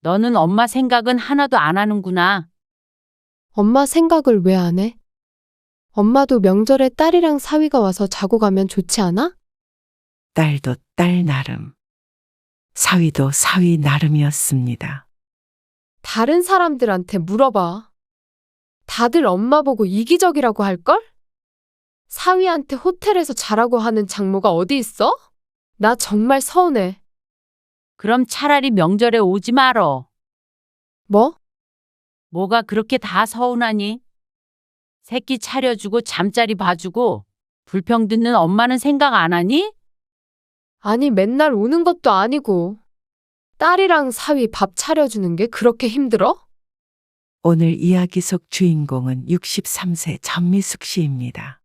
너는 엄마 생각은 하나도 안 하는구나. 엄마 생각을 왜 안 해? 엄마도 명절에 딸이랑 사위가 와서 자고 가면 좋지 않아? 딸도 딸 나름, 사위도 사위 나름이었습니다. 다른 사람들한테 물어봐. 다들 엄마 보고 이기적이라고 할걸? 사위한테 호텔에서 자라고 하는 장모가 어디 있어? 나 정말 서운해. 그럼 차라리 명절에 오지 말어. 뭐? 뭐가 그렇게 다 서운하니? 새끼 차려주고 잠자리 봐주고 불평 듣는 엄마는 생각 안 하니? 아니, 맨날 오는 것도 아니고. 딸이랑 사위 밥 차려주는 게 그렇게 힘들어? 오늘 이야기 속 주인공은 63세 전미숙 씨입니다.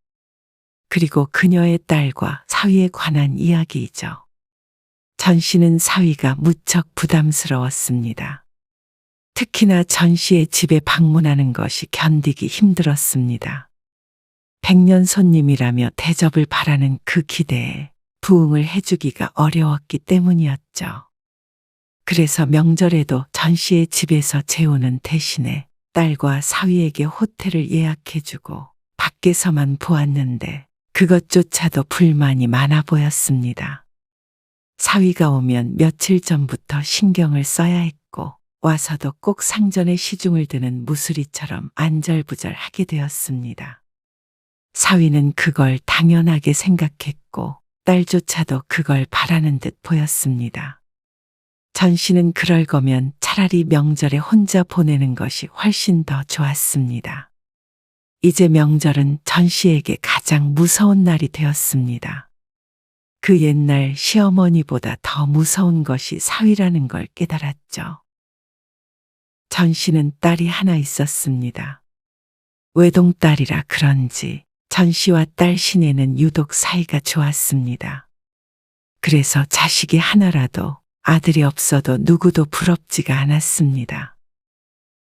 그리고 그녀의 딸과 사위에 관한 이야기이죠. 전 씨는 사위가 무척 부담스러웠습니다. 특히나 전 씨의 집에 방문하는 것이 견디기 힘들었습니다. 백년 손님이라며 대접을 바라는 그 기대에 부응을 해주기가 어려웠기 때문이었죠. 그래서 명절에도 전 씨의 집에서 재우는 대신에 딸과 사위에게 호텔을 예약해주고 밖에서만 보았는데 그것조차도 불만이 많아 보였습니다. 사위가 오면 며칠 전부터 신경을 써야 했고 와서도 꼭 상전에 시중을 드는 무수리처럼 안절부절하게 되었습니다. 사위는 그걸 당연하게 생각했고 딸조차도 그걸 바라는 듯 보였습니다. 전 씨는 그럴 거면 차라리 명절에 혼자 보내는 것이 훨씬 더 좋았습니다. 이제 명절은 전 씨에게 가장 무서운 날이 되었습니다. 그 옛날 시어머니보다 더 무서운 것이 사위라는 걸 깨달았죠. 전 씨는 딸이 하나 있었습니다. 외동딸이라 그런지 전 씨와 딸 신혜는 유독 사이가 좋았습니다. 그래서 자식이 하나라도 아들이 없어도 누구도 부럽지가 않았습니다.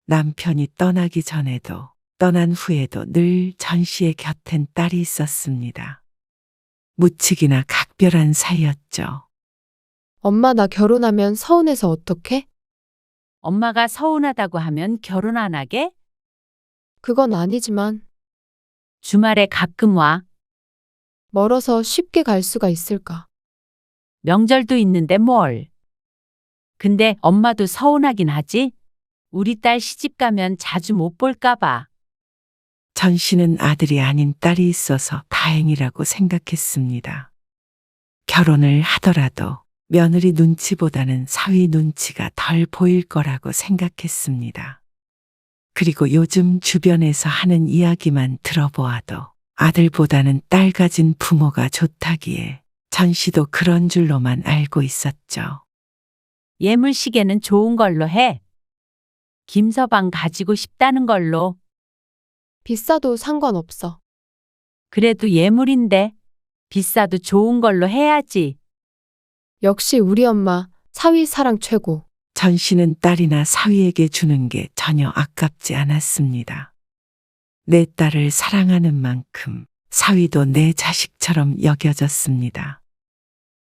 남편이 떠나기 전에도 떠난 후에도 늘 전 씨의 곁엔 딸이 있었습니다. 무척이나 각별한 사이였죠. 엄마, 나 결혼하면 서운해서 어떡해? 엄마가 서운하다고 하면 결혼 안 하게? 그건 아니지만 주말에 가끔 와. 멀어서 쉽게 갈 수가 있을까? 명절도 있는데 뭘. 근데 엄마도 서운하긴 하지? 우리 딸 시집 가면 자주 못 볼까 봐. 전 씨는 아들이 아닌 딸이 있어서 다행이라고 생각했습니다. 결혼을 하더라도 며느리 눈치보다는 사위 눈치가 덜 보일 거라고 생각했습니다. 그리고 요즘 주변에서 하는 이야기만 들어보아도 아들보다는 딸 가진 부모가 좋다기에 전 씨도 그런 줄로만 알고 있었죠. 예물시계는 좋은 걸로 해. 김서방 가지고 싶다는 걸로. 비싸도 상관없어. 그래도 예물인데 비싸도 좋은 걸로 해야지. 역시 우리 엄마, 사위 사랑 최고. 전 씨는 딸이나 사위에게 주는 게 전혀 아깝지 않았습니다. 내 딸을 사랑하는 만큼 사위도 내 자식처럼 여겨졌습니다.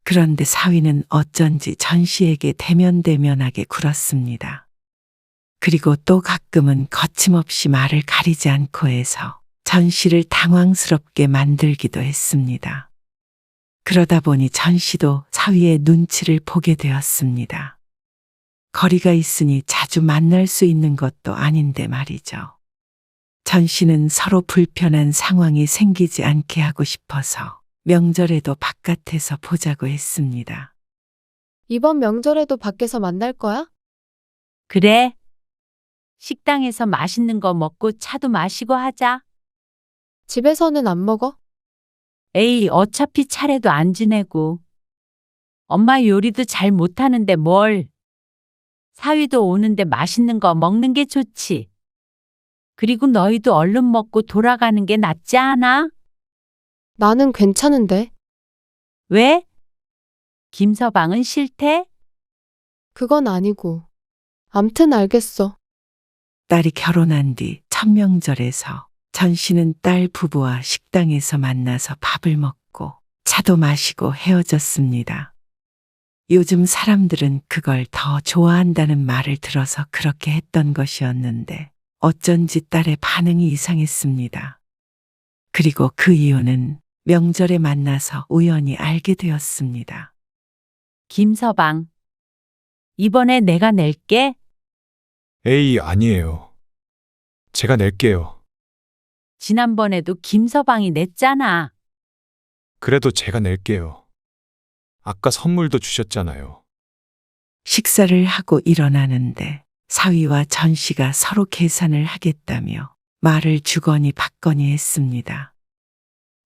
그런데 사위는 어쩐지 전 씨에게 대면대면하게 굴었습니다. 그리고 또 가끔은 거침없이 말을 가리지 않고 해서 전 씨를 당황스럽게 만들기도 했습니다. 그러다 보니 전 씨도 사위의 눈치를 보게 되었습니다. 거리가 있으니 자주 만날 수 있는 것도 아닌데 말이죠. 전 씨는 서로 불편한 상황이 생기지 않게 하고 싶어서 명절에도 바깥에서 보자고 했습니다. 이번 명절에도 밖에서 만날 거야? 그래. 식당에서 맛있는 거 먹고 차도 마시고 하자. 집에서는 안 먹어? 에이, 어차피 차례도 안 지내고. 엄마 요리도 잘 못하는데 뭘. 사위도 오는데 맛있는 거 먹는 게 좋지. 그리고 너희도 얼른 먹고 돌아가는 게 낫지 않아? 나는 괜찮은데. 왜? 김서방은 싫대? 그건 아니고. 암튼 알겠어. 딸이 결혼한 뒤 첫 명절에서 전 씨는 딸 부부와 식당에서 만나서 밥을 먹고 차도 마시고 헤어졌습니다. 요즘 사람들은 그걸 더 좋아한다는 말을 들어서 그렇게 했던 것이었는데 어쩐지 딸의 반응이 이상했습니다. 그리고 그 이유는 명절에 만나서 우연히 알게 되었습니다. 김서방. 이번에 내가 낼게. 에이, 아니에요. 제가 낼게요. 지난번에도 김서방이 냈잖아. 그래도 제가 낼게요. 아까 선물도 주셨잖아요. 식사를 하고 일어나는데 사위와 전 씨가 서로 계산을 하겠다며 말을 주거니 받거니 했습니다.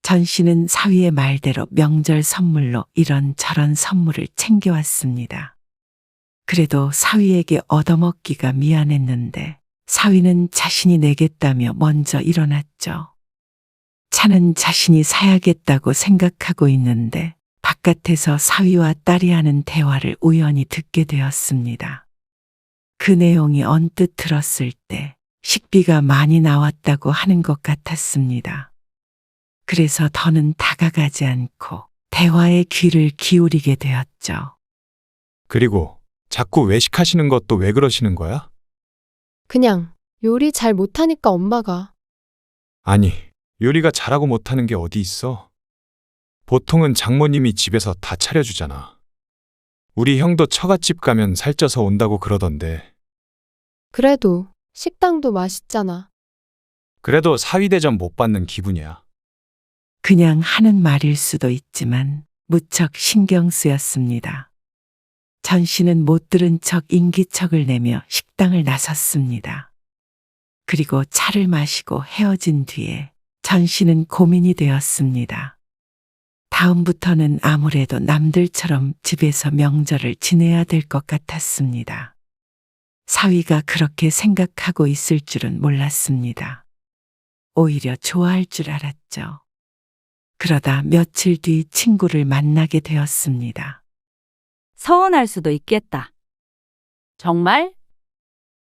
전 씨는 사위의 말대로 명절 선물로 이런저런 선물을 챙겨왔습니다. 그래도 사위에게 얻어먹기가 미안했는데 사위는 자신이 내겠다며 먼저 일어났죠. 차는 자신이 사야겠다고 생각하고 있는데 바깥에서 사위와 딸이 하는 대화를 우연히 듣게 되었습니다. 그 내용이 언뜻 들었을 때 식비가 많이 나왔다고 하는 것 같았습니다. 그래서 더는 다가가지 않고 대화에 귀를 기울이게 되었죠. 그리고 자꾸 외식하시는 것도 왜 그러시는 거야? 그냥 요리 잘 못하니까 엄마가. 아니, 요리가 잘하고 못하는 게 어디 있어? 보통은 장모님이 집에서 다 차려주잖아. 우리 형도 처갓집 가면 살쪄서 온다고 그러던데. 그래도 식당도 맛있잖아. 그래도 사위대접 못 받는 기분이야. 그냥 하는 말일 수도 있지만 무척 신경 쓰였습니다. 전 씨는 못 들은 척 인기척을 내며 식당을 나섰습니다. 그리고 차를 마시고 헤어진 뒤에 전 씨는 고민이 되었습니다. 다음부터는 아무래도 남들처럼 집에서 명절을 지내야 될 것 같았습니다. 사위가 그렇게 생각하고 있을 줄은 몰랐습니다. 오히려 좋아할 줄 알았죠. 그러다 며칠 뒤 친구를 만나게 되었습니다. 서운할 수도 있겠다. 정말?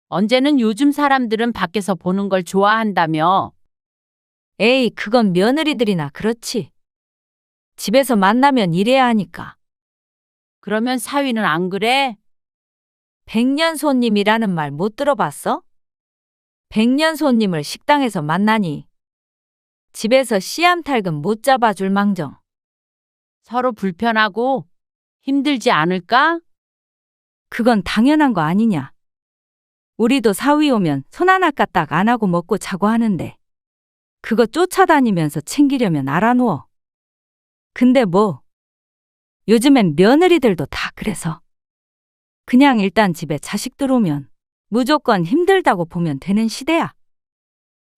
언제는 요즘 사람들은 밖에서 보는 걸 좋아한다며. 에이, 그건 며느리들이나 그렇지. 집에서 만나면 이래야 하니까. 그러면 사위는 안 그래? 백년 손님이라는 말 못 들어봤어? 백년 손님을 식당에서 만나니 집에서 씨암탉은 못 잡아줄 망정. 서로 불편하고 힘들지 않을까? 그건 당연한 거 아니냐. 우리도 사위 오면 손 하나 까딱 안 하고 먹고 자고 하는데 그거 쫓아다니면서 챙기려면 알아누워. 근데 뭐 요즘엔 며느리들도 다 그래서 그냥 일단 집에 자식들 오면 무조건 힘들다고 보면 되는 시대야.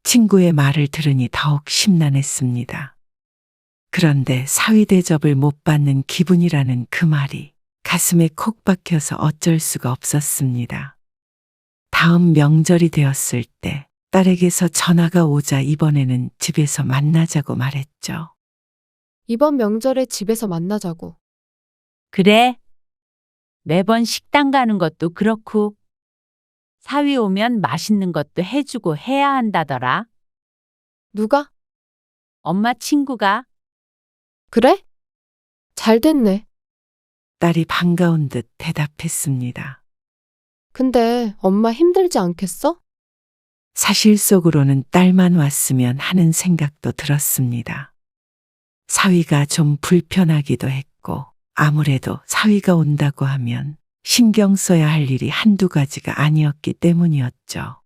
친구의 말을 들으니 더욱 심란했습니다. 그런데 사위 대접을 못 받는 기분이라는 그 말이 가슴에 콕 박혀서 어쩔 수가 없었습니다. 다음 명절이 되었을 때 딸에게서 전화가 오자 이번에는 집에서 만나자고 말했죠. 이번 명절에 집에서 만나자고. 그래. 매번 식당 가는 것도 그렇고 사위 오면 맛있는 것도 해주고 해야 한다더라. 누가? 엄마 친구가. 그래? 잘 됐네. 딸이 반가운 듯 대답했습니다. 근데 엄마 힘들지 않겠어? 사실 속으로는 딸만 왔으면 하는 생각도 들었습니다. 사위가 좀 불편하기도 했고 아무래도 사위가 온다고 하면 신경 써야 할 일이 한두 가지가 아니었기 때문이었죠.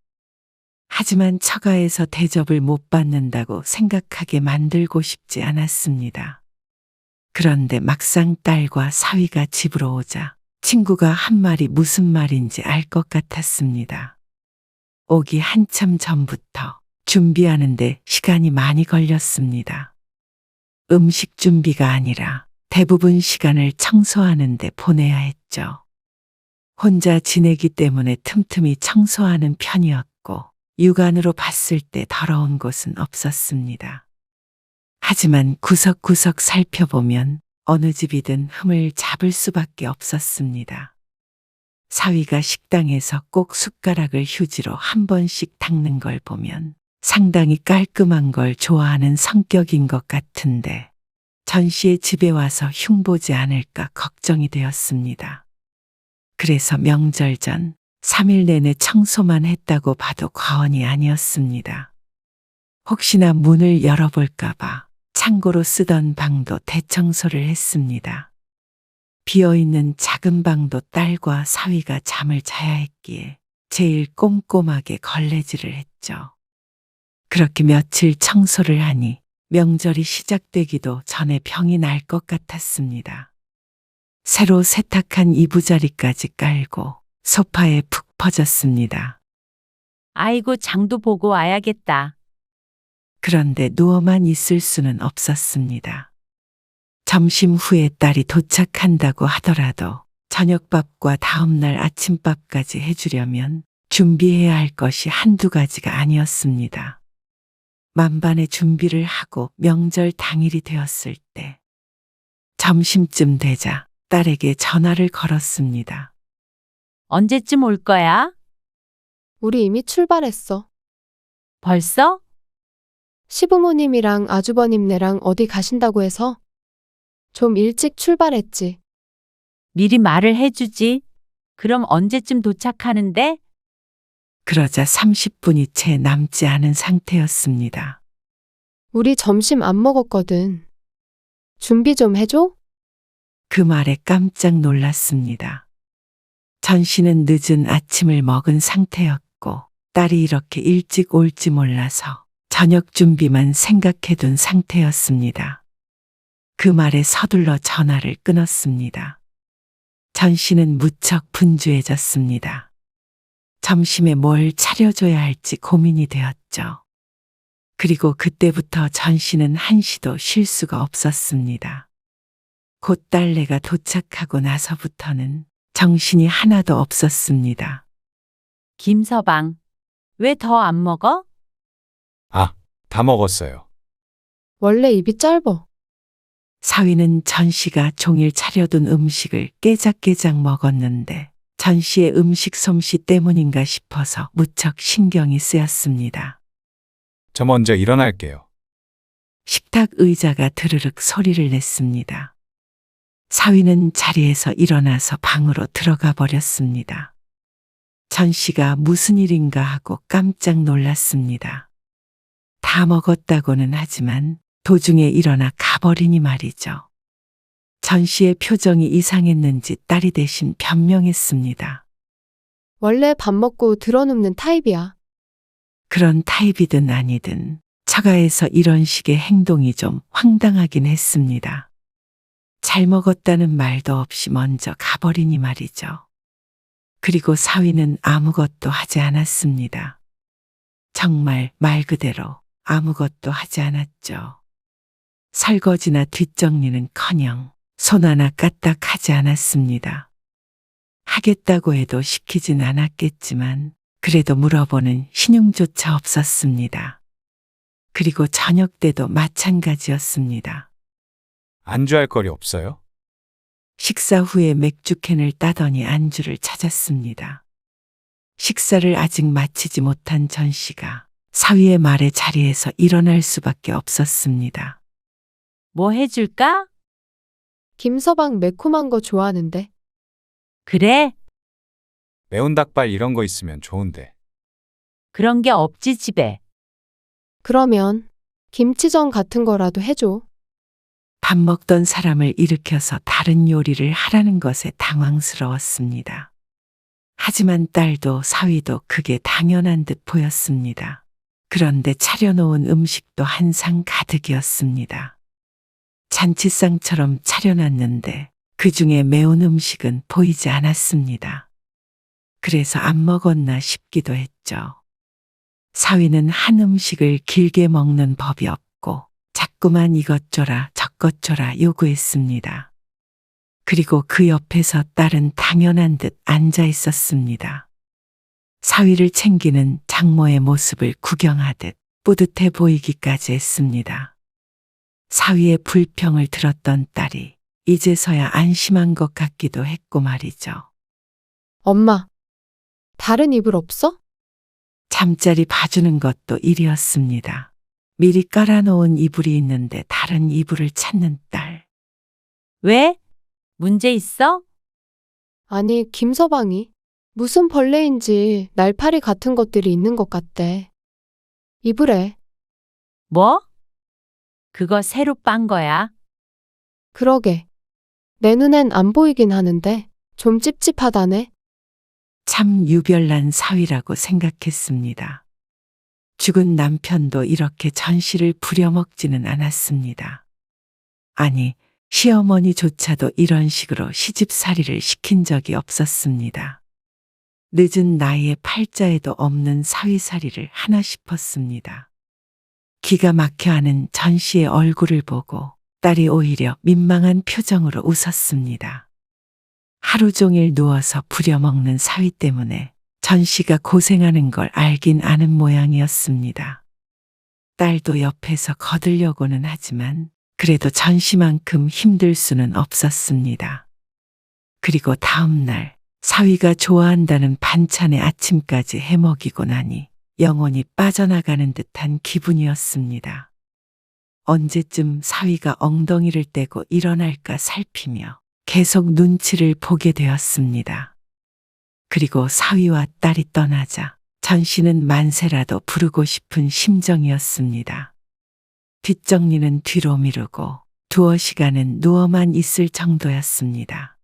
하지만 처가에서 대접을 못 받는다고 생각하게 만들고 싶지 않았습니다. 그런데 막상 딸과 사위가 집으로 오자 친구가 한 말이 무슨 말인지 알 것 같았습니다. 오기 한참 전부터 준비하는데 시간이 많이 걸렸습니다. 음식 준비가 아니라 대부분 시간을 청소하는데 보내야 했죠. 혼자 지내기 때문에 틈틈이 청소하는 편이었고 육안으로 봤을 때 더러운 곳은 없었습니다. 하지만 구석구석 살펴보면 어느 집이든 흠을 잡을 수밖에 없었습니다. 사위가 식당에서 꼭 숟가락을 휴지로 한 번씩 닦는 걸 보면 상당히 깔끔한 걸 좋아하는 성격인 것 같은데 전 씨의 집에 와서 흉보지 않을까 걱정이 되었습니다. 그래서 명절 전 3일 내내 청소만 했다고 봐도 과언이 아니었습니다. 혹시나 문을 열어볼까봐 창고로 쓰던 방도 대청소를 했습니다. 비어있는 작은 방도 딸과 사위가 잠을 자야 했기에 제일 꼼꼼하게 걸레질을 했죠. 그렇게 며칠 청소를 하니 명절이 시작되기도 전에 병이 날 것 같았습니다. 새로 세탁한 이부자리까지 깔고 소파에 푹 퍼졌습니다. 아이고, 장도 보고 와야겠다. 그런데 누워만 있을 수는 없었습니다. 점심 후에 딸이 도착한다고 하더라도 저녁밥과 다음날 아침밥까지 해주려면 준비해야 할 것이 한두 가지가 아니었습니다. 만반의 준비를 하고 명절 당일이 되었을 때 점심쯤 되자 딸에게 전화를 걸었습니다. 언제쯤 올 거야? 우리 이미 출발했어. 벌써? 시부모님이랑 아주버님네랑 어디 가신다고 해서 좀 일찍 출발했지. 미리 말을 해주지. 그럼 언제쯤 도착하는데? 그러자 30분이 채 남지 않은 상태였습니다. 우리 점심 안 먹었거든. 준비 좀 해줘? 그 말에 깜짝 놀랐습니다. 전 씨는 늦은 아침을 먹은 상태였고 딸이 이렇게 일찍 올지 몰라서 저녁 준비만 생각해둔 상태였습니다. 그 말에 서둘러 전화를 끊었습니다. 전 씨는 무척 분주해졌습니다. 점심에 뭘 차려줘야 할지 고민이 되었죠. 그리고 그때부터 전 씨는 한시도 쉴 수가 없었습니다. 곧 딸내가 도착하고 나서부터는 정신이 하나도 없었습니다. 김서방, 왜 더 안 먹어? 아, 다 먹었어요. 원래 입이 짧어. 사위는 전 씨가 종일 차려둔 음식을 깨작깨작 먹었는데 전 씨의 음식 솜씨 때문인가 싶어서 무척 신경이 쓰였습니다. 저 먼저 일어날게요. 식탁 의자가 드르륵 소리를 냈습니다. 사위는 자리에서 일어나서 방으로 들어가 버렸습니다. 전 씨가 무슨 일인가 하고 깜짝 놀랐습니다. 다 먹었다고는 하지만 도중에 일어나 가버리니 말이죠. 전 씨의 표정이 이상했는지 딸이 대신 변명했습니다. 원래 밥 먹고 들어눕는 타입이야. 그런 타입이든 아니든 처가에서 이런 식의 행동이 좀 황당하긴 했습니다. 잘 먹었다는 말도 없이 먼저 가버리니 말이죠. 그리고 사위는 아무것도 하지 않았습니다. 정말 말 그대로 아무것도 하지 않았죠. 설거지나 뒷정리는커녕 손 하나 까딱 하지 않았습니다. 하겠다고 해도 시키진 않았겠지만 그래도 물어보는 신용조차 없었습니다. 그리고 저녁 때도 마찬가지였습니다. 안주할 거리 없어요? 식사 후에 맥주캔을 따더니 안주를 찾았습니다. 식사를 아직 마치지 못한 전 씨가 사위의 말에 자리에서 일어날 수밖에 없었습니다. 뭐 해줄까? 김서방 매콤한 거 좋아하는데. 그래? 매운 닭발 이런 거 있으면 좋은데. 그런 게 없지, 집에. 그러면 김치전 같은 거라도 해줘. 밥 먹던 사람을 일으켜서 다른 요리를 하라는 것에 당황스러웠습니다. 하지만 딸도 사위도 그게 당연한 듯 보였습니다. 그런데 차려놓은 음식도 한 상 가득이었습니다. 잔치상처럼 차려놨는데 그 중에 매운 음식은 보이지 않았습니다. 그래서 안 먹었나 싶기도 했죠. 사위는 한 음식을 길게 먹는 법이 없고 자꾸만 이것 줘라 저것 줘라 요구했습니다. 그리고 그 옆에서 딸은 당연한 듯 앉아 있었습니다. 사위를 챙기는 장모의 모습을 구경하듯 뿌듯해 보이기까지 했습니다. 사위의 불평을 들었던 딸이 이제서야 안심한 것 같기도 했고 말이죠. 엄마, 다른 이불 없어? 잠자리 봐주는 것도 일이었습니다. 미리 깔아놓은 이불이 있는데 다른 이불을 찾는 딸. 왜? 문제 있어? 아니, 김서방이 무슨 벌레인지 날파리 같은 것들이 있는 것 같대. 이불에. 뭐? 그거 새로 빤 거야? 그러게. 내 눈엔 안 보이긴 하는데 좀 찝찝하다네. 참 유별난 사위라고 생각했습니다. 죽은 남편도 이렇게 전시를 부려먹지는 않았습니다. 아니, 시어머니조차도 이런 식으로 시집살이를 시킨 적이 없었습니다. 늦은 나이에 팔자에도 없는 사위살이를 하나 싶었습니다. 기가 막혀하는 전시의 얼굴을 보고 딸이 오히려 민망한 표정으로 웃었습니다. 하루 종일 누워서 부려먹는 사위 때문에 전시가 고생하는 걸 알긴 아는 모양이었습니다. 딸도 옆에서 거들려고는 하지만 그래도 전시만큼 힘들 수는 없었습니다. 그리고 다음 날 사위가 좋아한다는 반찬의 아침까지 해먹이고 나니 영혼이 빠져나가는 듯한 기분이었습니다. 언제쯤 사위가 엉덩이를 떼고 일어날까 살피며 계속 눈치를 보게 되었습니다. 그리고 사위와 딸이 떠나자 전시는 만세라도 부르고 싶은 심정이었습니다. 뒷정리는 뒤로 미루고 두어 시간은 누워만 있을 정도였습니다.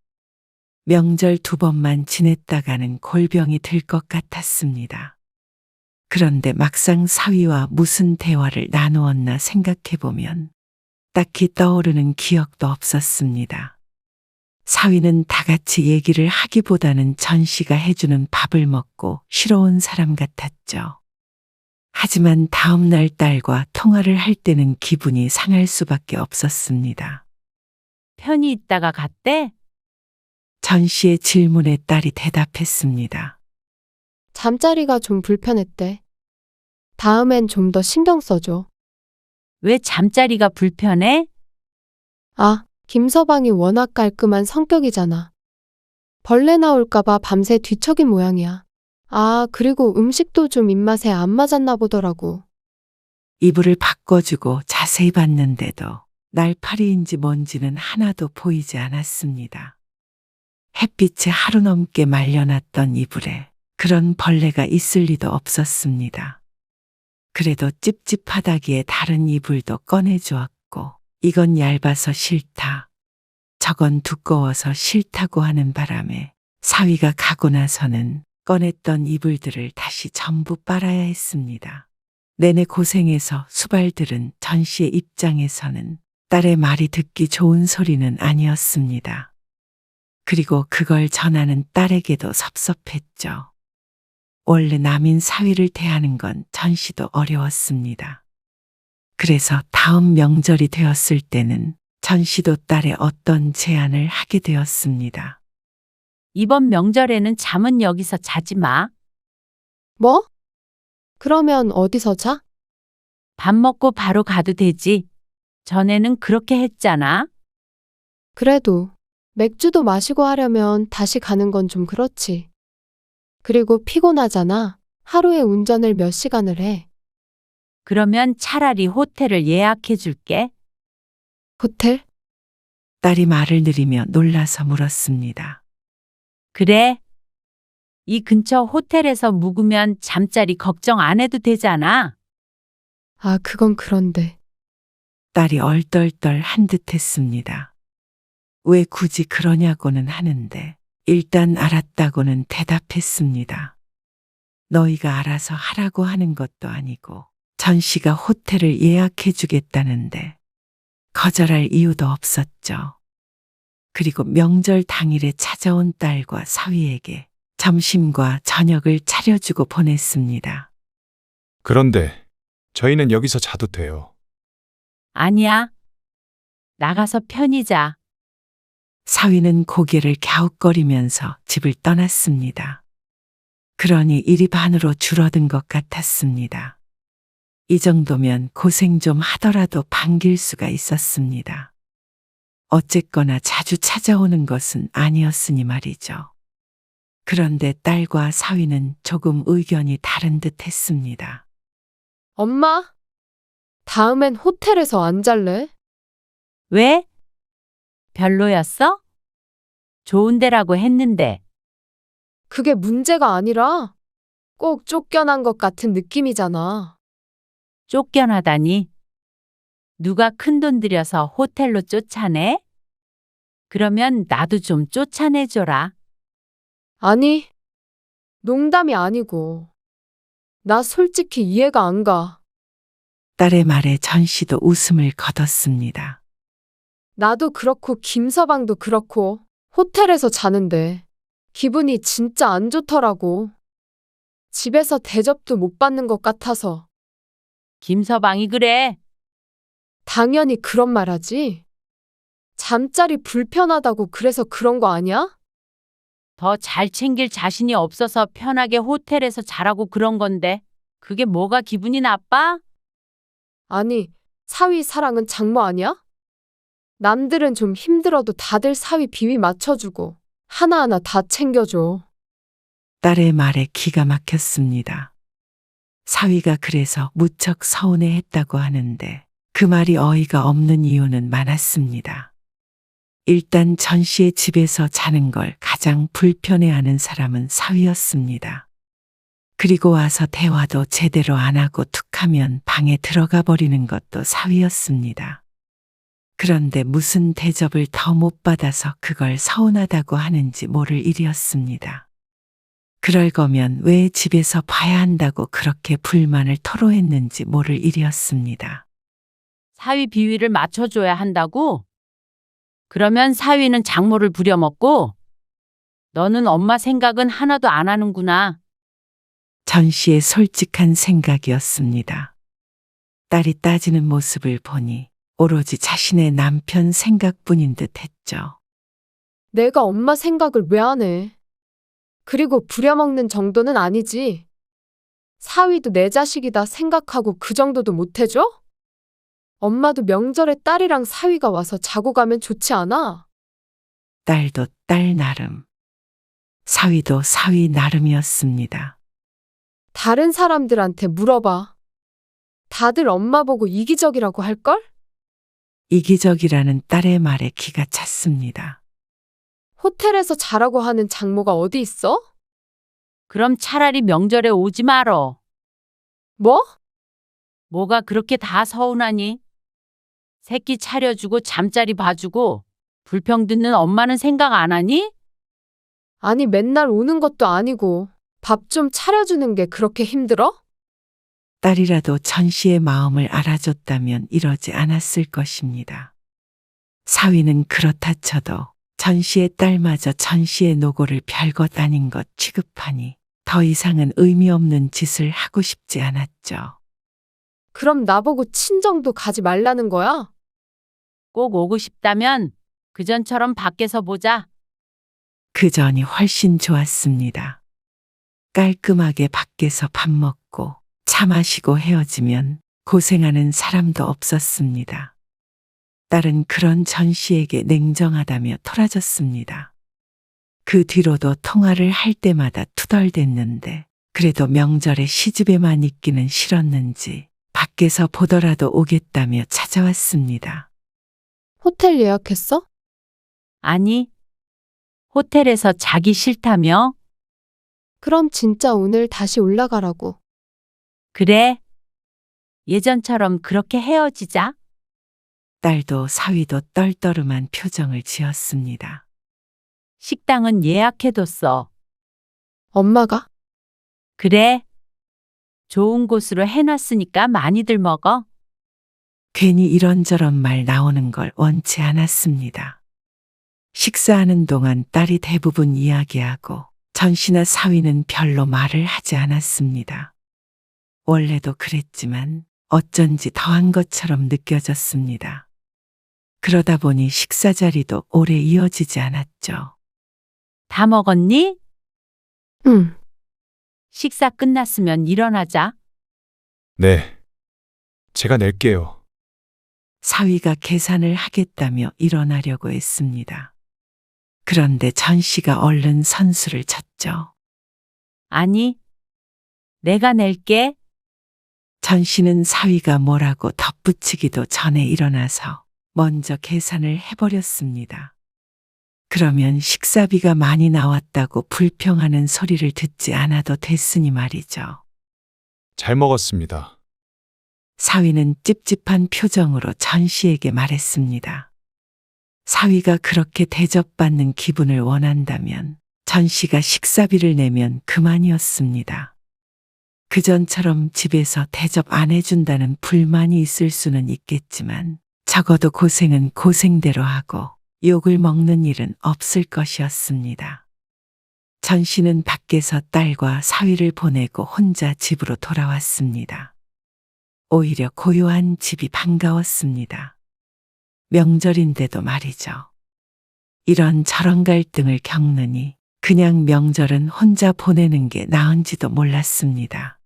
명절 2번만 지냈다가는 골병이 들 것 같았습니다. 그런데 막상 사위와 무슨 대화를 나누었나 생각해보면 딱히 떠오르는 기억도 없었습니다. 사위는 다 같이 얘기를 하기보다는 전시가 해주는 밥을 먹고 쉬러 온 사람 같았죠. 하지만 다음 날 딸과 통화를 할 때는 기분이 상할 수밖에 없었습니다. 편히 있다가 갔대? 전시의 질문에 딸이 대답했습니다. 잠자리가 좀 불편했대. 다음엔 좀 더 신경 써줘. 왜 잠자리가 불편해? 아, 김서방이 워낙 깔끔한 성격이잖아. 벌레 나올까봐 밤새 뒤척인 모양이야. 아, 그리고 음식도 좀 입맛에 안 맞았나 보더라고. 이불을 바꿔주고 자세히 봤는데도 날파리인지 뭔지는 하나도 보이지 않았습니다. 햇빛에 하루 넘게 말려놨던 이불에 그런 벌레가 있을 리도 없었습니다. 그래도 찝찝하다기에 다른 이불도 꺼내주었고 이건 얇아서 싫다, 저건 두꺼워서 싫다고 하는 바람에 사위가 가고 나서는 꺼냈던 이불들을 다시 전부 빨아야 했습니다. 내내 고생해서 수발들은 전시의 입장에서는 딸의 말이 듣기 좋은 소리는 아니었습니다. 그리고 그걸 전하는 딸에게도 섭섭했죠. 원래 남인 사위를 대하는 건 전시도 어려웠습니다. 그래서 다음 명절이 되었을 때는 전시도 딸의 어떤 제안을 하게 되었습니다. 이번 명절에는 잠은 여기서 자지 마. 뭐? 그러면 어디서 자? 밥 먹고 바로 가도 되지. 전에는 그렇게 했잖아. 그래도 맥주도 마시고 하려면 다시 가는 건 좀 그렇지. 그리고 피곤하잖아. 하루에 운전을 몇 시간을 해. 그러면 차라리 호텔을 예약해 줄게. 호텔? 딸이 말을 들이며 놀라서 물었습니다. 그래. 이 근처 호텔에서 묵으면 잠자리 걱정 안 해도 되잖아. 아, 그건 그런데. 딸이 얼떨떨한 듯 했습니다. 왜 굳이 그러냐고는 하는데 일단 알았다고는 대답했습니다. 너희가 알아서 하라고 하는 것도 아니고 전시가 호텔을 예약해 주겠다는데 거절할 이유도 없었죠. 그리고 명절 당일에 찾아온 딸과 사위에게 점심과 저녁을 차려주고 보냈습니다. 그런데 저희는 여기서 자도 돼요. 아니야. 나가서 편히 자. 사위는 고개를 갸웃거리면서 집을 떠났습니다. 그러니 일이 반으로 줄어든 것 같았습니다. 이 정도면 고생 좀 하더라도 반길 수가 있었습니다. 어쨌거나 자주 찾아오는 것은 아니었으니 말이죠. 그런데 딸과 사위는 조금 의견이 다른 듯 했습니다. 엄마? 다음엔 호텔에서 안 잘래? 왜? 별로였어? 좋은 데라고 했는데. 그게 문제가 아니라 꼭 쫓겨난 것 같은 느낌이잖아. 쫓겨나다니. 누가 큰돈 들여서 호텔로 쫓아내? 그러면 나도 좀 쫓아내줘라. 아니, 농담이 아니고. 나 솔직히 이해가 안 가. 딸의 말에 전 씨도 웃음을 거뒀습니다. 나도 그렇고 김서방도 그렇고 호텔에서 자는데 기분이 진짜 안 좋더라고. 집에서 대접도 못 받는 것 같아서. 김서방이 그래. 당연히 그런 말 하지. 잠자리 불편하다고 그래서 그런 거 아니야? 더 잘 챙길 자신이 없어서 편하게 호텔에서 자라고 그런 건데. 그게 뭐가 기분이 나빠? 아니, 사위 사랑은 장모 아니야? 남들은 좀 힘들어도 다들 사위 비위 맞춰주고 하나하나 다 챙겨줘. 딸의 말에 기가 막혔습니다. 사위가 그래서 무척 서운해했다고 하는데 그 말이 어이가 없는 이유는 많았습니다. 일단 전 씨의 집에서 자는 걸 가장 불편해하는 사람은 사위였습니다. 그리고 와서 대화도 제대로 안 하고 툭하면 방에 들어가 버리는 것도 사위였습니다. 그런데 무슨 대접을 더 못 받아서 그걸 서운하다고 하는지 모를 일이었습니다. 그럴 거면 왜 집에서 봐야 한다고 그렇게 불만을 토로했는지 모를 일이었습니다. 사위 비위를 맞춰줘야 한다고? 그러면 사위는 장모를 부려먹고 너는 엄마 생각은 하나도 안 하는구나. 전 씨의 솔직한 생각이었습니다. 딸이 따지는 모습을 보니 오로지 자신의 남편 생각뿐인 듯 했죠. 내가 엄마 생각을 왜 안 해? 그리고 부려먹는 정도는 아니지. 사위도 내 자식이다 생각하고 그 정도도 못 해줘? 엄마도 명절에 딸이랑 사위가 와서 자고 가면 좋지 않아? 딸도 딸 나름, 사위도 사위 나름이었습니다. 다른 사람들한테 물어봐. 다들 엄마 보고 이기적이라고 할걸? 이기적이라는 딸의 말에 기가 찼습니다. 호텔에서 자라고 하는 장모가 어디 있어? 그럼 차라리 명절에 오지 말어. 뭐? 뭐가 그렇게 다 서운하니? 새끼 차려주고 잠자리 봐주고 불평 듣는 엄마는 생각 안 하니? 아니 맨날 오는 것도 아니고 밥 좀 차려주는 게 그렇게 힘들어? 딸이라도 전 씨의 마음을 알아줬다면 이러지 않았을 것입니다. 사위는 그렇다 쳐도 전 씨의 딸마저 전 씨의 노고를 별것 아닌 것 취급하니 더 이상은 의미 없는 짓을 하고 싶지 않았죠. 그럼 나보고 친정도 가지 말라는 거야? 꼭 오고 싶다면 그전처럼 밖에서 보자. 그 전이 훨씬 좋았습니다. 깔끔하게 밖에서 밥 먹고 차 마시고 헤어지면 고생하는 사람도 없었습니다. 딸은 그런 전 씨에게 냉정하다며 토라졌습니다. 그 뒤로도 통화를 할 때마다 투덜댔는데 그래도 명절에 시집에만 있기는 싫었는지 밖에서 보더라도 오겠다며 찾아왔습니다. 호텔 예약했어? 아니, 호텔에서 자기 싫다며? 그럼 진짜 오늘 다시 올라가라고. 그래. 예전처럼 그렇게 헤어지자. 딸도 사위도 떨떠름한 표정을 지었습니다. 식당은 예약해뒀어. 엄마가? 그래. 좋은 곳으로 해놨으니까 많이들 먹어. 괜히 이런저런 말 나오는 걸 원치 않았습니다. 식사하는 동안 딸이 대부분 이야기하고 전 씨나 사위는 별로 말을 하지 않았습니다. 원래도 그랬지만 어쩐지 더한 것처럼 느껴졌습니다. 그러다 보니 식사 자리도 오래 이어지지 않았죠. 다 먹었니? 응. 식사 끝났으면 일어나자. 네. 제가 낼게요. 사위가 계산을 하겠다며 일어나려고 했습니다. 그런데 전 씨가 얼른 선수를 쳤죠. 아니, 내가 낼게. 전 씨는 사위가 뭐라고 덧붙이기도 전에 일어나서 먼저 계산을 해버렸습니다. 그러면 식사비가 많이 나왔다고 불평하는 소리를 듣지 않아도 됐으니 말이죠. 잘 먹었습니다. 사위는 찝찝한 표정으로 전 씨에게 말했습니다. 사위가 그렇게 대접받는 기분을 원한다면 전 씨가 식사비를 내면 그만이었습니다. 그전처럼 집에서 대접 안 해준다는 불만이 있을 수는 있겠지만 적어도 고생은 고생대로 하고 욕을 먹는 일은 없을 것이었습니다. 전 씨는 밖에서 딸과 사위를 보내고 혼자 집으로 돌아왔습니다. 오히려 고요한 집이 반가웠습니다. 명절인데도 말이죠. 이런 저런 갈등을 겪느니 그냥 명절은 혼자 보내는 게 나은지도 몰랐습니다.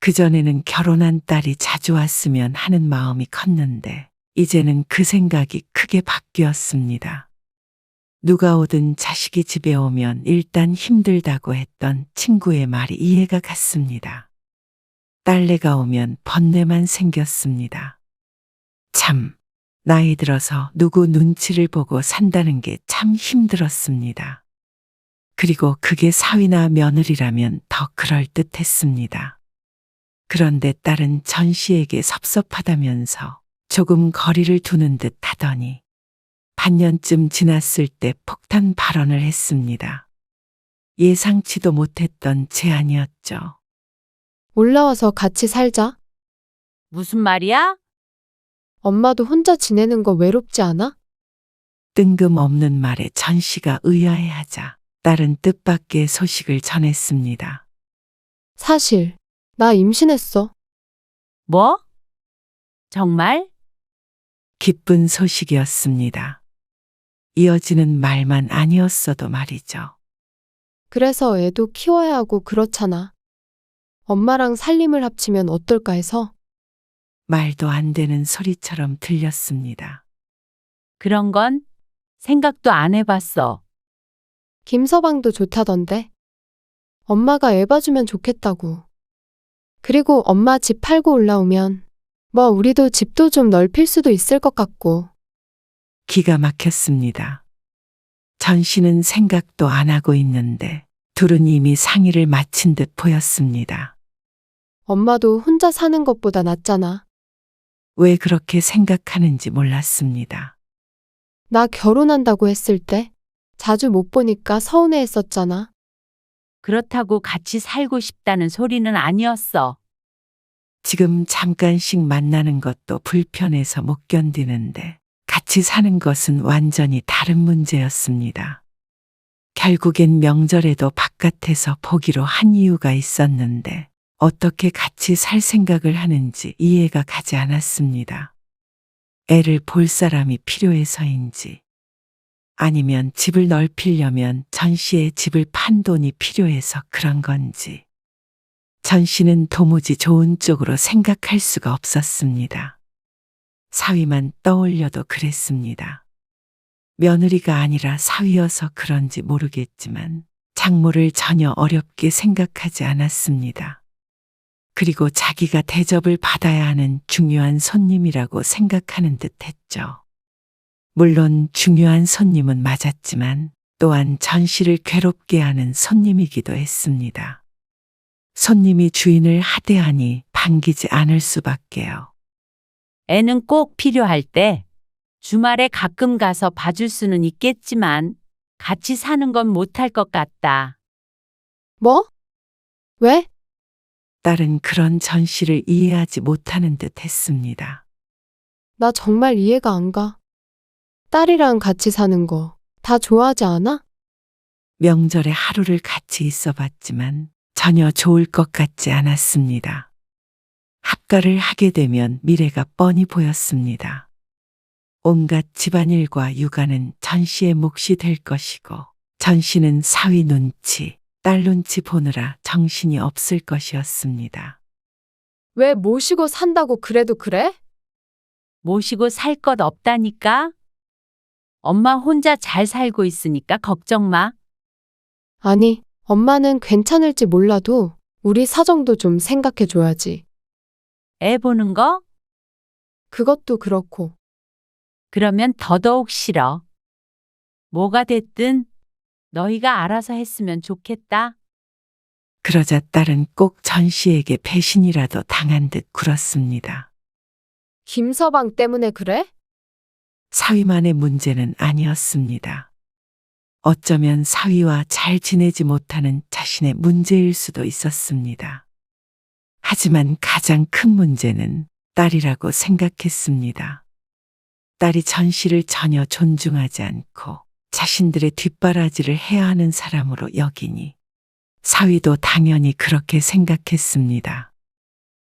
그전에는 결혼한 딸이 자주 왔으면 하는 마음이 컸는데 이제는 그 생각이 크게 바뀌었습니다. 누가 오든 자식이 집에 오면 일단 힘들다고 했던 친구의 말이 이해가 갔습니다. 딸내가 오면 번뇌만 생겼습니다. 참, 나이 들어서 누구 눈치를 보고 산다는 게 참 힘들었습니다. 그리고 그게 사위나 며느리라면 더 그럴듯했습니다. 그런데 딸은 전 씨에게 섭섭하다면서 조금 거리를 두는 듯 하더니 반년쯤 지났을 때 폭탄 발언을 했습니다. 예상치도 못했던 제안이었죠. 올라와서 같이 살자. 무슨 말이야? 엄마도 혼자 지내는 거 외롭지 않아? 뜬금없는 말에 전 씨가 의아해하자 딸은 뜻밖의 소식을 전했습니다. 사실, 나 임신했어. 뭐? 정말? 기쁜 소식이었습니다. 이어지는 말만 아니었어도 말이죠. 그래서 애도 키워야 하고 그렇잖아. 엄마랑 살림을 합치면 어떨까 해서. 말도 안 되는 소리처럼 들렸습니다. 그런 건 생각도 안 해봤어. 김서방도 좋다던데. 엄마가 애 봐주면 좋겠다고. 그리고 엄마 집 팔고 올라오면 뭐 우리도 집도 좀 넓힐 수도 있을 것 같고. 기가 막혔습니다. 전 씨는 생각도 안 하고 있는데 둘은 이미 상의를 마친 듯 보였습니다. 엄마도 혼자 사는 것보다 낫잖아. 왜 그렇게 생각하는지 몰랐습니다. 나 결혼한다고 했을 때 자주 못 보니까 서운해했었잖아. 그렇다고 같이 살고 싶다는 소리는 아니었어. 지금 잠깐씩 만나는 것도 불편해서 못 견디는데 같이 사는 것은 완전히 다른 문제였습니다. 결국엔 명절에도 바깥에서 보기로 한 이유가 있었는데 어떻게 같이 살 생각을 하는지 이해가 가지 않았습니다. 애를 볼 사람이 필요해서인지 아니면 집을 넓히려면 전 씨의 집을 판 돈이 필요해서 그런 건지 전 씨는 도무지 좋은 쪽으로 생각할 수가 없었습니다. 사위만 떠올려도 그랬습니다. 며느리가 아니라 사위여서 그런지 모르겠지만 장모를 전혀 어렵게 생각하지 않았습니다. 그리고 자기가 대접을 받아야 하는 중요한 손님이라고 생각하는 듯 했죠. 물론 중요한 손님은 맞았지만 또한 전 씨를 괴롭게 하는 손님이기도 했습니다. 손님이 주인을 하대하니 반기지 않을 수밖에요. 애는 꼭 필요할 때 주말에 가끔 가서 봐줄 수는 있겠지만 같이 사는 건 못할 것 같다. 뭐? 왜? 딸은 그런 전 씨를 이해하지 못하는 듯 했습니다. 나 정말 이해가 안 가. 딸이랑 같이 사는 거 다 좋아하지 않아? 명절에 하루를 같이 있어 봤지만 전혀 좋을 것 같지 않았습니다. 합가를 하게 되면 미래가 뻔히 보였습니다. 온갖 집안일과 육아는 전 씨의 몫이 될 것이고 전 씨는 사위 눈치, 딸 눈치 보느라 정신이 없을 것이었습니다. 왜 모시고 산다고 그래도 그래? 모시고 살 것 없다니까? 엄마 혼자 잘 살고 있으니까 걱정 마. 아니, 엄마는 괜찮을지 몰라도 우리 사정도 좀 생각해 줘야지. 애 보는 거? 그것도 그렇고. 그러면 더더욱 싫어. 뭐가 됐든 너희가 알아서 했으면 좋겠다. 그러자 딸은 꼭 전 씨에게 배신이라도 당한 듯 굴었습니다. 김서방 때문에 그래? 사위만의 문제는 아니었습니다. 어쩌면 사위와 잘 지내지 못하는 자신의 문제일 수도 있었습니다. 하지만 가장 큰 문제는 딸이라고 생각했습니다. 딸이 전 씨를 전혀 존중하지 않고 자신들의 뒷바라지를 해야 하는 사람으로 여기니 사위도 당연히 그렇게 생각했습니다.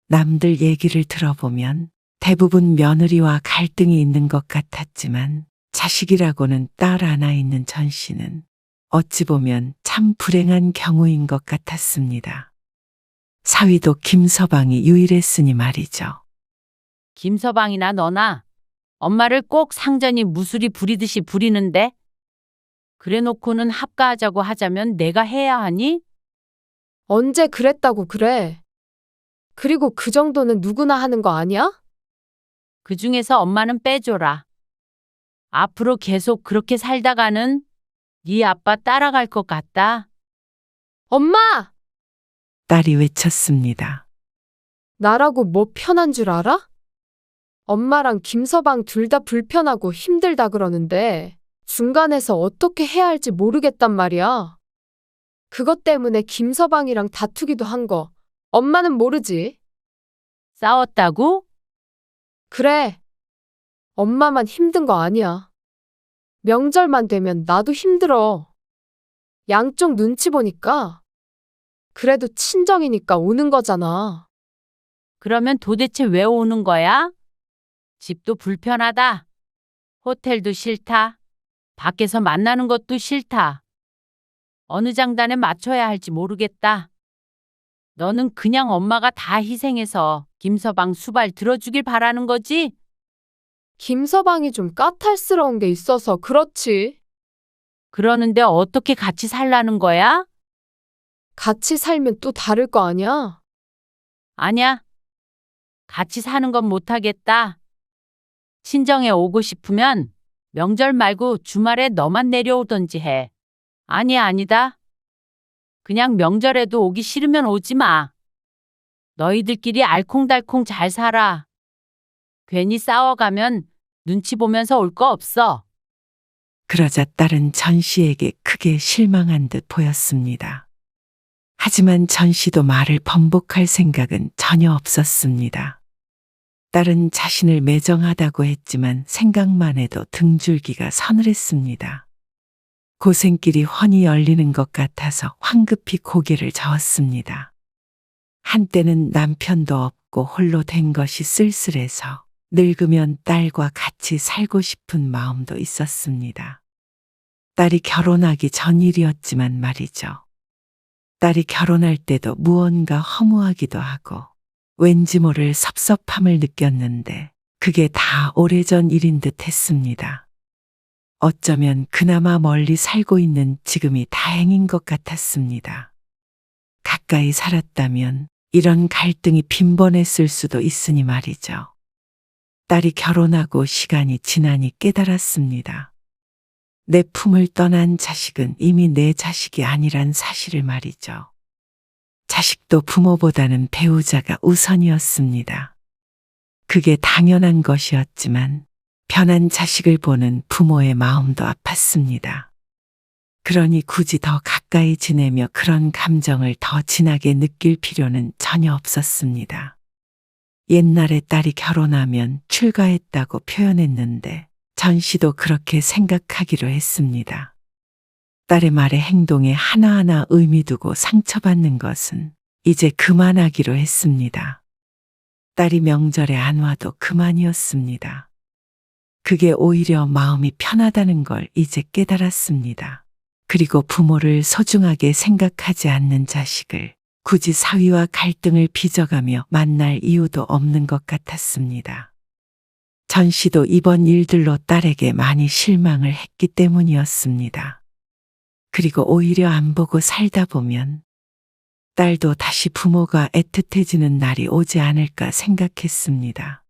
남들 얘기를 들어보면 대부분 며느리와 갈등이 있는 것 같았지만 자식이라고는 딸 하나 있는 전 씨는 어찌 보면 참 불행한 경우인 것 같았습니다. 사위도 김서방이 유일했으니 말이죠. 김서방이나 너나 엄마를 꼭 상전이 무수리 부리듯이 부리는데 그래 놓고는 합가하자고 하자면 내가 해야 하니? 언제 그랬다고 그래? 그리고 그 정도는 누구나 하는 거 아니야? 그 중에서 엄마는 빼줘라. 앞으로 계속 그렇게 살다가는 네 아빠 따라갈 것 같다. 엄마! 딸이 외쳤습니다. 나라고 뭐 편한 줄 알아? 엄마랑 김서방 둘 다 불편하고 힘들다 그러는데 중간에서 어떻게 해야 할지 모르겠단 말이야. 그것 때문에 김서방이랑 다투기도 한 거 엄마는 모르지. 싸웠다고? 그래. 엄마만 힘든 거 아니야. 명절만 되면 나도 힘들어. 양쪽 눈치 보니까. 그래도 친정이니까 오는 거잖아. 그러면 도대체 왜 오는 거야? 집도 불편하다. 호텔도 싫다. 밖에서 만나는 것도 싫다. 어느 장단에 맞춰야 할지 모르겠다. 너는 그냥 엄마가 다 희생해서 김서방 수발 들어주길 바라는 거지? 김서방이 좀 까탈스러운 게 있어서 그렇지. 그러는데 어떻게 같이 살라는 거야? 같이 살면 또 다를 거 아니야? 아냐. 같이 사는 건 못하겠다. 친정에 오고 싶으면 명절 말고 주말에 너만 내려오던지 해. 아니, 아니다. 그냥 명절에도 오기 싫으면 오지 마. 너희들끼리 알콩달콩 잘 살아. 괜히 싸워가면 눈치 보면서 올 거 없어. 그러자 딸은 전 씨에게 크게 실망한 듯 보였습니다. 하지만 전 씨도 말을 번복할 생각은 전혀 없었습니다. 딸은 자신을 매정하다고 했지만 생각만 해도 등줄기가 서늘했습니다. 고생길이 훤히 열리는 것 같아서 황급히 고개를 저었습니다. 한때는 남편도 없고 홀로 된 것이 쓸쓸해서 늙으면 딸과 같이 살고 싶은 마음도 있었습니다. 딸이 결혼하기 전 일이었지만 말이죠. 딸이 결혼할 때도 무언가 허무하기도 하고 왠지 모를 섭섭함을 느꼈는데 그게 다 오래전 일인 듯 했습니다. 어쩌면 그나마 멀리 살고 있는 지금이 다행인 것 같았습니다. 가까이 살았다면 이런 갈등이 빈번했을 수도 있으니 말이죠. 딸이 결혼하고 시간이 지나니 깨달았습니다. 내 품을 떠난 자식은 이미 내 자식이 아니란 사실을 말이죠. 자식도 부모보다는 배우자가 우선이었습니다. 그게 당연한 것이었지만 편한 자식을 보는 부모의 마음도 아팠습니다. 그러니 굳이 더 가까이 지내며 그런 감정을 더 진하게 느낄 필요는 전혀 없었습니다. 옛날에 딸이 결혼하면 출가했다고 표현했는데 전 씨도 그렇게 생각하기로 했습니다. 딸의 말에 행동에 하나하나 의미 두고 상처받는 것은 이제 그만하기로 했습니다. 딸이 명절에 안 와도 그만이었습니다. 그게 오히려 마음이 편하다는 걸 이제 깨달았습니다. 그리고 부모를 소중하게 생각하지 않는 자식을 굳이 사위와 갈등을 빚어가며 만날 이유도 없는 것 같았습니다. 전 씨도 이번 일들로 딸에게 많이 실망을 했기 때문이었습니다. 그리고 오히려 안 보고 살다 보면 딸도 다시 부모가 애틋해지는 날이 오지 않을까 생각했습니다.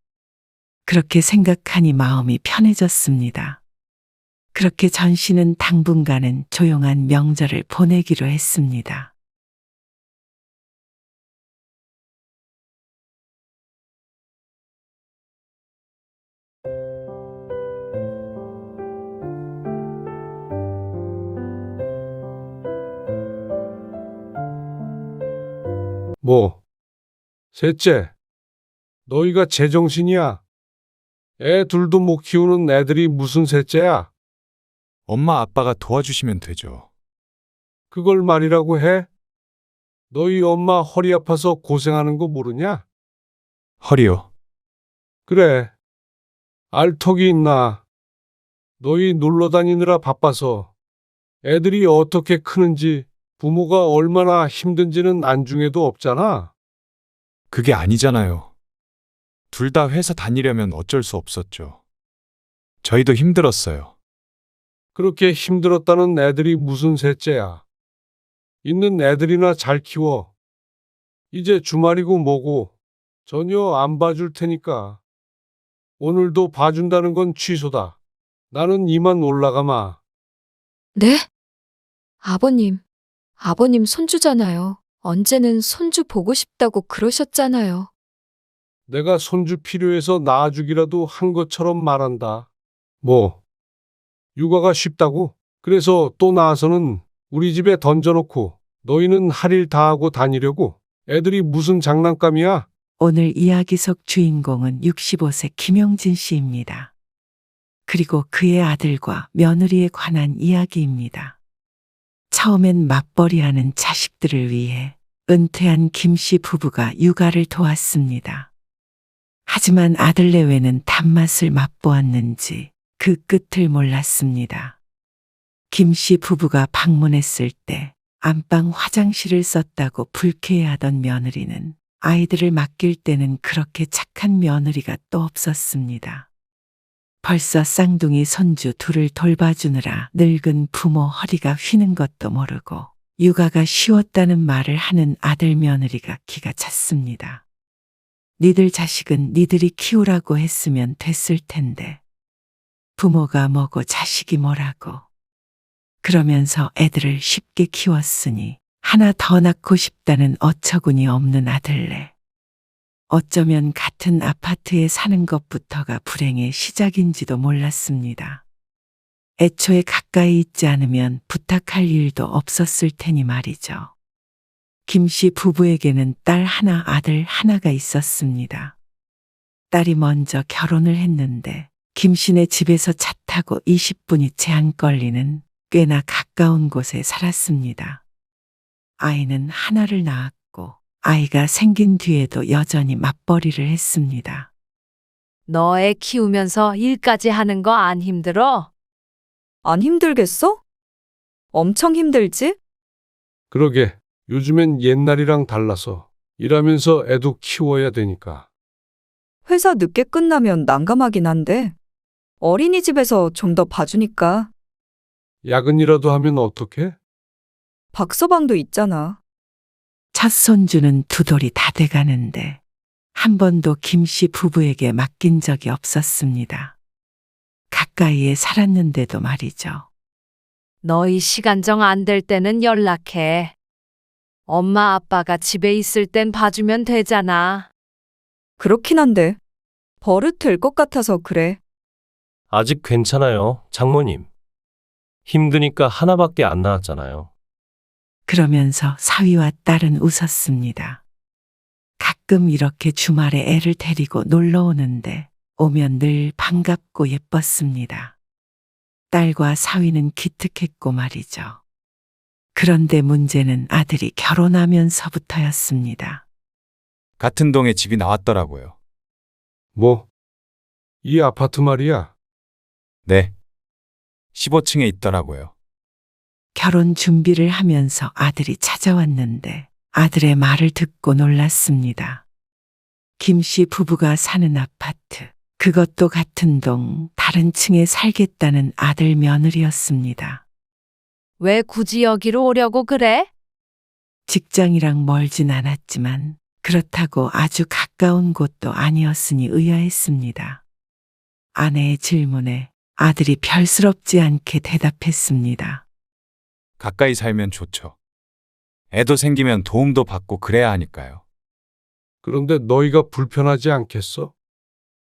그렇게 생각하니 마음이 편해졌습니다. 그렇게 전 씨는 당분간은 조용한 명절을 보내기로 했습니다. 뭐, 셋째, 너희가 제정신이야? 애 둘도 못 키우는 애들이 무슨 셋째야? 엄마 아빠가 도와주시면 되죠. 그걸 말이라고 해? 너희 엄마 허리 아파서 고생하는 거 모르냐? 허리요. 그래, 알턱이 있나? 너희 놀러 다니느라 바빠서 애들이 어떻게 크는지 부모가 얼마나 힘든지는 안중에도 없잖아. 그게 아니잖아요. 둘 다 회사 다니려면 어쩔 수 없었죠. 저희도 힘들었어요. 그렇게 힘들었다는 애들이 무슨 셋째야? 있는 애들이나 잘 키워. 이제 주말이고 뭐고 전혀 안 봐줄 테니까. 오늘도 봐준다는 건 취소다. 나는 이만 올라가마. 네? 아버님 손주잖아요. 언제는 손주 보고 싶다고 그러셨잖아요. 내가 손주 필요해서 낳아주기라도 한 것처럼 말한다. 뭐, 육아가 쉽다고? 그래서 또 낳아서는 우리 집에 던져놓고 너희는 할 일 다 하고 다니려고? 애들이 무슨 장난감이야? 오늘 이야기 속 주인공은 65세 김용진 씨입니다. 그리고 그의 아들과 며느리에 관한 이야기입니다. 처음엔 맞벌이하는 자식들을 위해 은퇴한 김 씨 부부가 육아를 도왔습니다. 하지만 아들 내외는 단맛을 맛보았는지 그 끝을 몰랐습니다. 김 씨 부부가 방문했을 때 안방 화장실을 썼다고 불쾌해하던 며느리는 아이들을 맡길 때는 그렇게 착한 며느리가 또 없었습니다. 벌써 쌍둥이 손주 둘을 돌봐주느라 늙은 부모 허리가 휘는 것도 모르고 육아가 쉬웠다는 말을 하는 아들 며느리가 기가 찼습니다. 니들 자식은 니들이 키우라고 했으면 됐을 텐데 부모가 뭐고 자식이 뭐라고. 그러면서 애들을 쉽게 키웠으니 하나 더 낳고 싶다는 어처구니 없는 아들네. 어쩌면 같은 아파트에 사는 것부터가 불행의 시작인지도 몰랐습니다. 애초에 가까이 있지 않으면 부탁할 일도 없었을 테니 말이죠. 김 씨 부부에게는 딸 하나, 아들 하나가 있었습니다. 딸이 먼저 결혼을 했는데 김 씨네 집에서 차 타고 20분이 채 안 걸리는 꽤나 가까운 곳에 살았습니다. 아이는 하나를 낳았고 아이가 생긴 뒤에도 여전히 맞벌이를 했습니다. 너 애 키우면서 일까지 하는 거 안 힘들어? 안 힘들겠어? 엄청 힘들지? 그러게, 요즘엔 옛날이랑 달라서 일하면서 애도 키워야 되니까. 회사 늦게 끝나면 난감하긴 한데 어린이집에서 좀 더 봐주니까. 야근이라도 하면 어떡해? 박서방도 있잖아. 첫 손주는 두 돌이 다 돼가는데 한 번도 김 씨 부부에게 맡긴 적이 없었습니다. 가까이에 살았는데도 말이죠. 너희 시간 정 안 될 때는 연락해. 엄마 아빠가 집에 있을 땐 봐주면 되잖아. 그렇긴 한데 버릇 될 것 같아서 그래. 아직 괜찮아요, 장모님. 힘드니까 하나밖에 안 낳았잖아요. 그러면서 사위와 딸은 웃었습니다. 가끔 이렇게 주말에 애를 데리고 놀러 오는데 오면 늘 반갑고 예뻤습니다. 딸과 사위는 기특했고 말이죠. 그런데 문제는 아들이 결혼하면서부터였습니다. 같은 동에 집이 나왔더라고요. 뭐, 이 아파트 말이야. 네. 15층에 있더라고요. 결혼 준비를 하면서 아들이 찾아왔는데 아들의 말을 듣고 놀랐습니다. 김 씨 부부가 사는 아파트, 그것도 같은 동, 다른 층에 살겠다는 아들 며느리였습니다. 왜 굳이 여기로 오려고 그래? 직장이랑 멀진 않았지만 그렇다고 아주 가까운 곳도 아니었으니 의아했습니다. 아내의 질문에 아들이 별스럽지 않게 대답했습니다. 가까이 살면 좋죠. 애도 생기면 도움도 받고 그래야 하니까요. 그런데 너희가 불편하지 않겠어?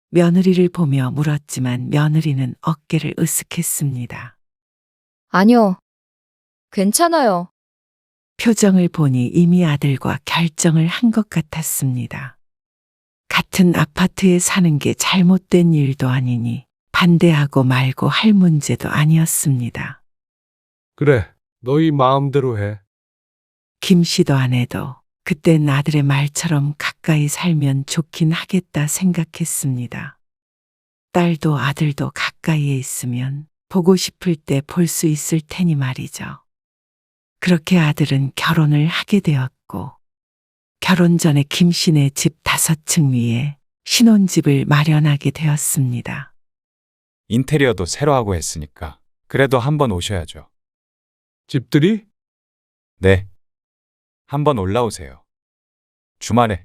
며느리를 보며 물었지만 며느리는 어깨를 으쓱했습니다. 아니요. 괜찮아요. 표정을 보니 이미 아들과 결정을 한 것 같았습니다. 같은 아파트에 사는 게 잘못된 일도 아니니 반대하고 말고 할 문제도 아니었습니다. 그래, 너희 마음대로 해. 김 씨도 아내도 그땐 아들의 말처럼 가까이 살면 좋긴 하겠다 생각했습니다. 딸도 아들도 가까이에 있으면 보고 싶을 때 볼 수 있을 테니 말이죠. 그렇게 아들은 결혼을 하게 되었고, 결혼 전에 김 씨네 집 5층 위에 신혼집을 마련하게 되었습니다. 인테리어도 새로 하고 했으니까 그래도 한번 오셔야죠. 집들이? 네. 한번 올라오세요. 주말에.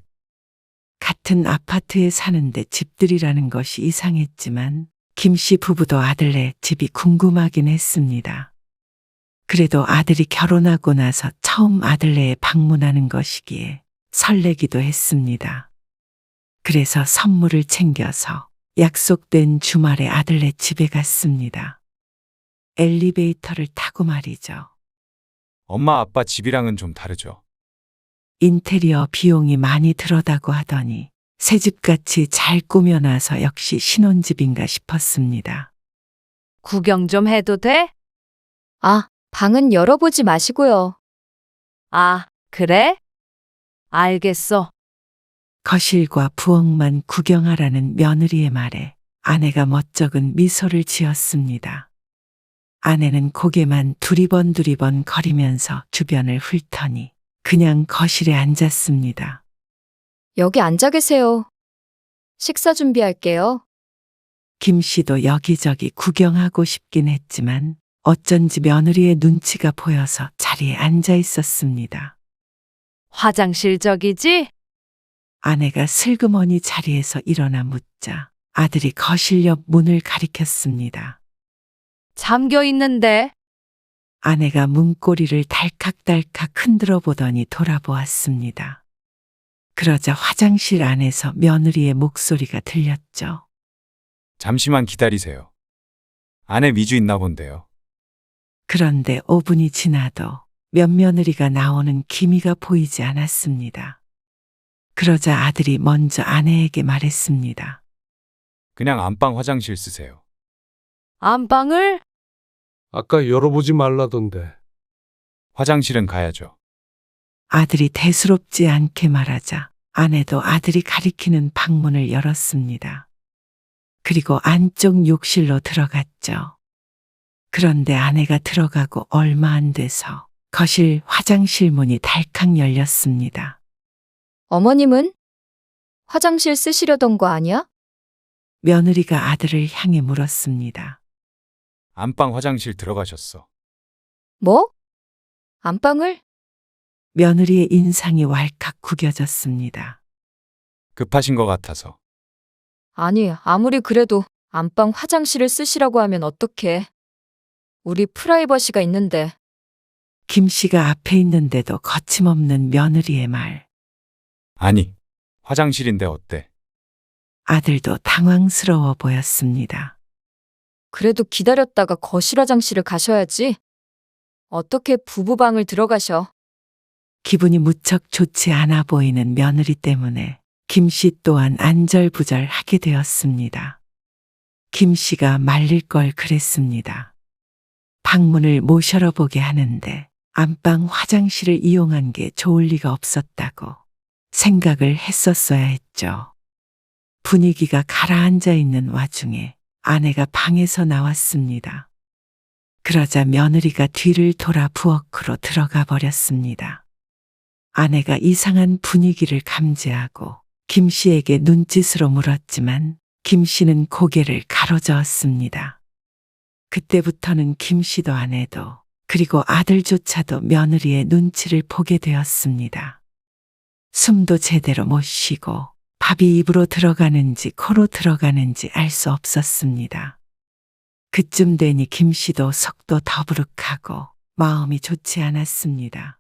같은 아파트에 사는데 집들이라는 것이 이상했지만 김 씨 부부도 아들네 집이 궁금하긴 했습니다. 그래도 아들이 결혼하고 나서 처음 아들네에 방문하는 것이기에 설레기도 했습니다. 그래서 선물을 챙겨서 약속된 주말에 아들네 집에 갔습니다. 엘리베이터를 타고 말이죠. 엄마 아빠 집이랑은 좀 다르죠. 인테리어 비용이 많이 들어다고 하더니 새집같이 잘 꾸며놔서 역시 신혼집인가 싶었습니다. 구경 좀 해도 돼? 아, 방은 열어보지 마시고요. 아, 그래? 알겠어. 거실과 부엌만 구경하라는 며느리의 말에 아내가 멋쩍은 미소를 지었습니다. 아내는 고개만 두리번 거리면서 주변을 훑더니 그냥 거실에 앉았습니다. 여기 앉아 계세요. 식사 준비할게요. 김 씨도 여기저기 구경하고 싶긴 했지만 어쩐지 며느리의 눈치가 보여서 자리에 앉아 있었습니다. 화장실 저기지? 아내가 슬그머니 자리에서 일어나 묻자 아들이 거실 옆 문을 가리켰습니다. 잠겨 있는데. 아내가 문고리를 달칵달칵 흔들어 보더니 돌아보았습니다. 그러자 화장실 안에서 며느리의 목소리가 들렸죠. 잠시만 기다리세요. 안에 미주 있나 본데요. 그런데 5분이 지나도 몇 며느리가 나오는 기미가 보이지 않았습니다. 그러자 아들이 먼저 아내에게 말했습니다. 그냥 안방 화장실 쓰세요. 안방을? 아까 열어보지 말라던데. 화장실은 가야죠. 아들이 대수롭지 않게 말하자 아내도 아들이 가리키는 방문을 열었습니다. 그리고 안쪽 욕실로 들어갔죠. 그런데 아내가 들어가고 얼마 안 돼서 거실 화장실 문이 달칵 열렸습니다. 어머님은? 화장실 쓰시려던 거 아니야? 며느리가 아들을 향해 물었습니다. 안방 화장실 들어가셨어. 뭐? 안방을? 며느리의 인상이 왈칵 구겨졌습니다. 급하신 것 같아서. 아니, 아무리 그래도 안방 화장실을 쓰시라고 하면 어떡해. 우리 프라이버시가 있는데. 김 씨가 앞에 있는데도 거침없는 며느리의 말. 아니, 화장실인데 어때? 아들도 당황스러워 보였습니다. 그래도 기다렸다가 거실 화장실을 가셔야지. 어떻게 부부방을 들어가셔. 기분이 무척 좋지 않아 보이는 며느리 때문에 김 씨 또한 안절부절하게 되었습니다. 김 씨가 말릴 걸 그랬습니다. 방문을 못 열어보게 하는데 안방 화장실을 이용한 게 좋을 리가 없었다고 생각을 했었어야 했죠. 분위기가 가라앉아 있는 와중에 아내가 방에서 나왔습니다. 그러자 며느리가 뒤를 돌아 부엌으로 들어가 버렸습니다. 아내가 이상한 분위기를 감지하고 김 씨에게 눈짓으로 물었지만 김 씨는 고개를 가로저었습니다. 그때부터는 김 씨도 아내도 그리고 아들조차도 며느리의 눈치를 보게 되었습니다. 숨도 제대로 못 쉬고 밥이 입으로 들어가는지 코로 들어가는지 알 수 없었습니다. 그쯤 되니 김 씨도 속도 더부룩하고 마음이 좋지 않았습니다.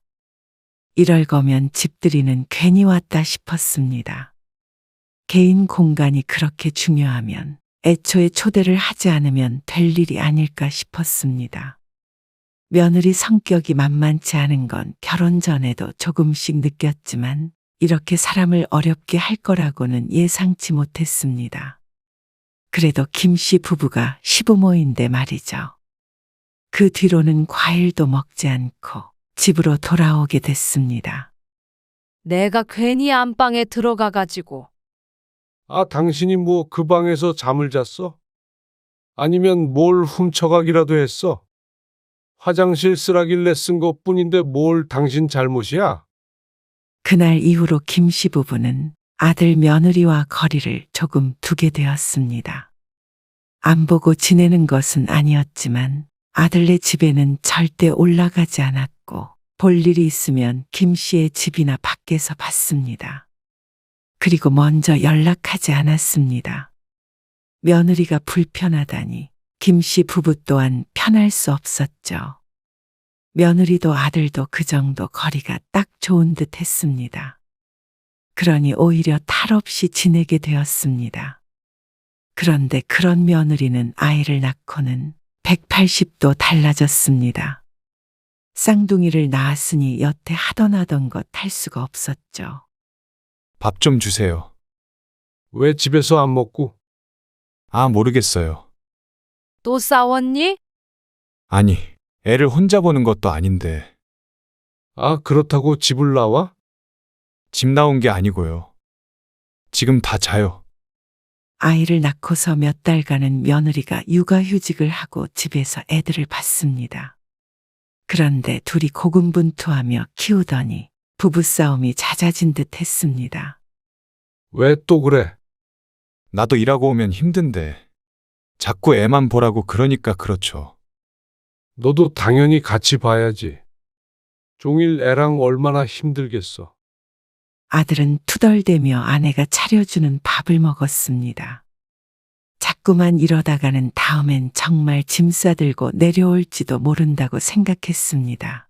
이럴 거면 집들이는 괜히 왔다 싶었습니다. 개인 공간이 그렇게 중요하면 애초에 초대를 하지 않으면 될 일이 아닐까 싶었습니다. 며느리 성격이 만만치 않은 건 결혼 전에도 조금씩 느꼈지만 이렇게 사람을 어렵게 할 거라고는 예상치 못했습니다. 그래도 김 씨 부부가 시부모인데 말이죠. 그 뒤로는 과일도 먹지 않고 집으로 돌아오게 됐습니다. 내가 괜히 안방에 들어가가지고. 아, 당신이 뭐 그 방에서 잠을 잤어? 아니면 뭘 훔쳐가기라도 했어? 화장실 쓰라길래 쓴 것뿐인데 뭘 당신 잘못이야? 그날 이후로 김 씨 부부는 아들 며느리와 거리를 조금 두게 되었습니다. 안 보고 지내는 것은 아니었지만 아들네 집에는 절대 올라가지 않았고 볼 일이 있으면 김 씨의 집이나 밖에서 봤습니다. 그리고 먼저 연락하지 않았습니다. 며느리가 불편하다니 김 씨 부부 또한 편할 수 없었죠. 며느리도 아들도 그 정도 거리가 딱 좋은 듯 했습니다. 그러니 오히려 탈 없이 지내게 되었습니다. 그런데 그런 며느리는 아이를 낳고는 180도 달라졌습니다. 쌍둥이를 낳았으니 여태 하던 것 할 수가 없었죠. 밥 좀 주세요. 왜 집에서 안 먹고? 아, 모르겠어요. 또 싸웠니? 아니, 애를 혼자 보는 것도 아닌데. 아, 그렇다고 집을 나와? 집 나온 게 아니고요. 지금 다 자요. 아이를 낳고서 몇 달간은 며느리가 육아휴직을 하고 집에서 애들을 봤습니다. 그런데 둘이 고군분투하며 키우더니 부부싸움이 잦아진 듯 했습니다. 왜 또 그래? 나도 일하고 오면 힘든데. 자꾸 애만 보라고 그러니까 그렇죠. 너도 당연히 같이 봐야지. 종일 애랑 얼마나 힘들겠어. 아들은 투덜대며 아내가 차려주는 밥을 먹었습니다. 자꾸만 이러다가는 다음엔 정말 짐 싸들고 내려올지도 모른다고 생각했습니다.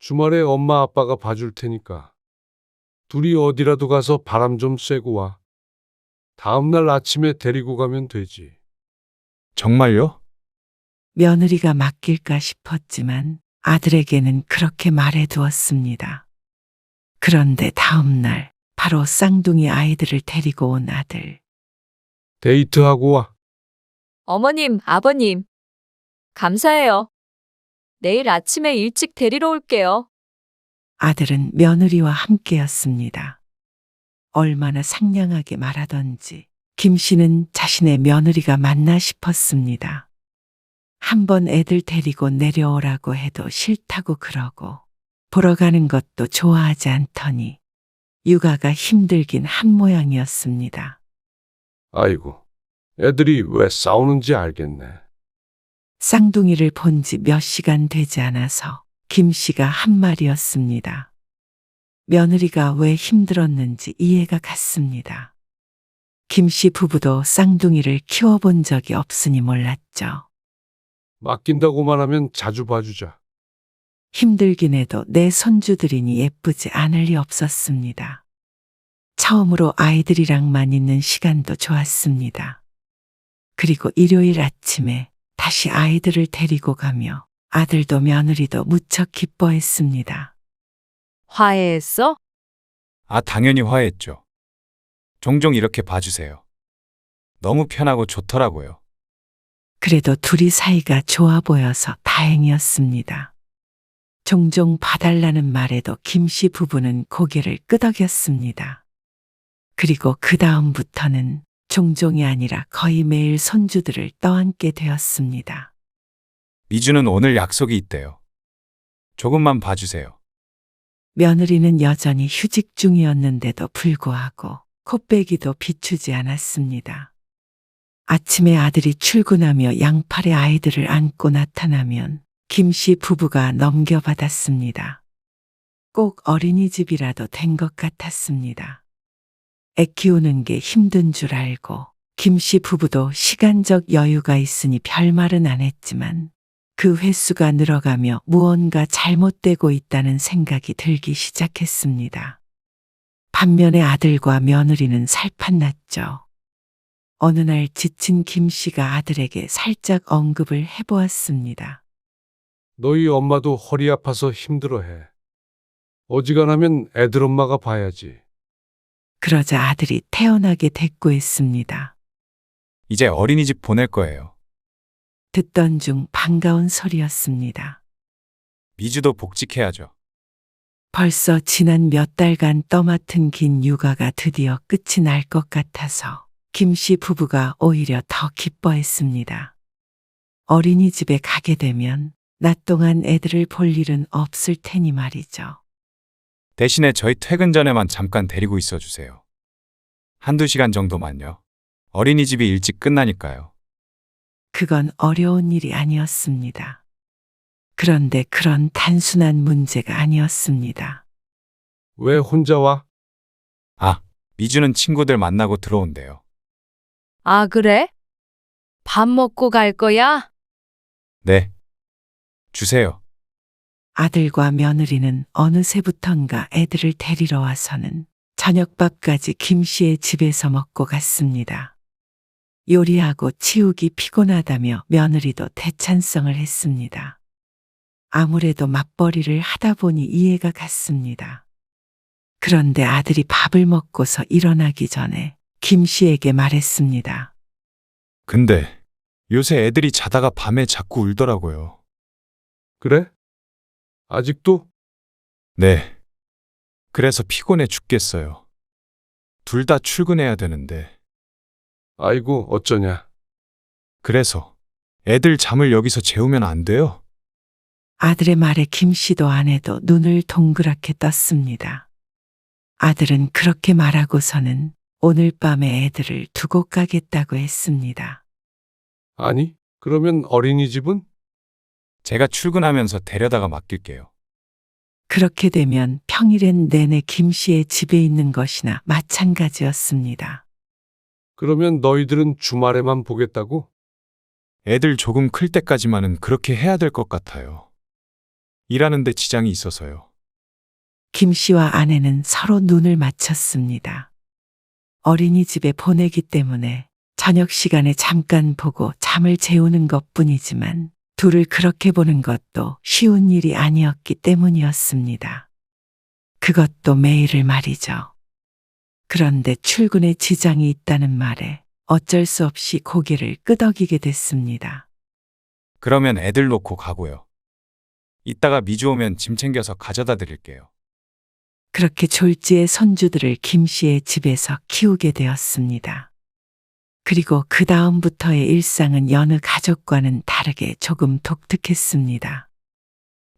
주말에 엄마 아빠가 봐줄 테니까. 둘이 어디라도 가서 바람 좀 쐬고 와. 다음날 아침에 데리고 가면 되지. 정말요? 며느리가 맡길까 싶었지만 아들에게는 그렇게 말해두었습니다. 그런데 다음 날 바로 쌍둥이 아이들을 데리고 온 아들. 데이트하고 와. 어머님, 아버님. 감사해요. 내일 아침에 일찍 데리러 올게요. 아들은 며느리와 함께였습니다. 얼마나 상냥하게 말하던지 김 씨는 자신의 며느리가 맞나 싶었습니다. 한번 애들 데리고 내려오라고 해도 싫다고 그러고 보러 가는 것도 좋아하지 않더니 육아가 힘들긴 한 모양이었습니다. 아이고, 애들이 왜 싸우는지 알겠네. 쌍둥이를 본 지 몇 시간 되지 않아서 김 씨가 한 말이었습니다. 며느리가 왜 힘들었는지 이해가 갔습니다. 김 씨 부부도 쌍둥이를 키워본 적이 없으니 몰랐죠. 맡긴다고만 하면 자주 봐주자. 힘들긴 해도 내 손주들이니 예쁘지 않을 리 없었습니다. 처음으로 아이들이랑만 있는 시간도 좋았습니다. 그리고 일요일 아침에 다시 아이들을 데리고 가며 아들도 며느리도 무척 기뻐했습니다. 화해했어? 아, 당연히 화해했죠. 종종 이렇게 봐주세요. 너무 편하고 좋더라고요. 그래도 둘이 사이가 좋아 보여서 다행이었습니다. 종종 봐달라는 말에도 김 씨 부부는 고개를 끄덕였습니다. 그리고 그 다음부터는 종종이 아니라 거의 매일 손주들을 떠안게 되었습니다. 미주는 오늘 약속이 있대요. 조금만 봐주세요. 며느리는 여전히 휴직 중이었는데도 불구하고 콧배기도 비추지 않았습니다. 아침에 아들이 출근하며 양팔에 아이들을 안고 나타나면 김 씨 부부가 넘겨받았습니다. 꼭 어린이집이라도 된 것 같았습니다. 애 키우는 게 힘든 줄 알고 김 씨 부부도 시간적 여유가 있으니 별말은 안 했지만 그 횟수가 늘어가며 무언가 잘못되고 있다는 생각이 들기 시작했습니다. 반면에 아들과 며느리는 살판났죠. 어느 날 지친 김 씨가 아들에게 살짝 언급을 해보았습니다. 너희 엄마도 허리 아파서 힘들어해. 어지간하면 애들 엄마가 봐야지. 그러자 아들이 태연하게 대꾸했습니다. 이제 어린이집 보낼 거예요. 듣던 중 반가운 소리였습니다. 미주도 복직해야죠. 벌써 지난 몇 달간 떠맡은 긴 육아가 드디어 끝이 날 것 같아서 김 씨 부부가 오히려 더 기뻐했습니다. 어린이집에 가게 되면 낮 동안 애들을 볼 일은 없을 테니 말이죠. 대신에 저희 퇴근 전에만 잠깐 데리고 있어 주세요. 한두 시간 정도만요. 어린이집이 일찍 끝나니까요. 그건 어려운 일이 아니었습니다. 그런데 그런 단순한 문제가 아니었습니다. 왜 혼자 와? 아, 미주는 친구들 만나고 들어온대요. 아, 그래? 밥 먹고 갈 거야? 네. 주세요. 아들과 며느리는 어느새부턴가 애들을 데리러 와서는 저녁밥까지 김 씨의 집에서 먹고 갔습니다. 요리하고 치우기 피곤하다며 며느리도 대찬성을 했습니다. 아무래도 맞벌이를 하다 보니 이해가 갔습니다. 그런데 아들이 밥을 먹고서 일어나기 전에 김 씨에게 말했습니다. 근데 요새 애들이 자다가 밤에 자꾸 울더라고요. 그래? 아직도? 네. 그래서 피곤해 죽겠어요. 둘 다 출근해야 되는데. 아이고, 어쩌냐. 그래서 애들 잠을 여기서 재우면 안 돼요? 아들의 말에 김 씨도 아내도 눈을 동그랗게 떴습니다. 아들은 그렇게 말하고서는 오늘 밤에 애들을 두고 가겠다고 했습니다. 아니, 그러면 어린이집은? 제가 출근하면서 데려다가 맡길게요. 그렇게 되면 평일엔 내내 김 씨의 집에 있는 것이나 마찬가지였습니다. 그러면 너희들은 주말에만 보겠다고? 애들 조금 클 때까지만은 그렇게 해야 될 것 같아요. 일하는데 지장이 있어서요. 김 씨와 아내는 서로 눈을 맞췄습니다. 어린이집에 보내기 때문에 저녁 시간에 잠깐 보고 잠을 재우는 것뿐이지만 둘을 그렇게 보는 것도 쉬운 일이 아니었기 때문이었습니다. 그것도 매일을 말이죠. 그런데 출근에 지장이 있다는 말에 어쩔 수 없이 고개를 끄덕이게 됐습니다. 그러면 애들 놓고 가고요. 이따가 미주 오면 짐 챙겨서 가져다 드릴게요. 그렇게 졸지의 손주들을 김 씨의 집에서 키우게 되었습니다. 그리고 그 다음부터의 일상은 여느 가족과는 다르게 조금 독특했습니다.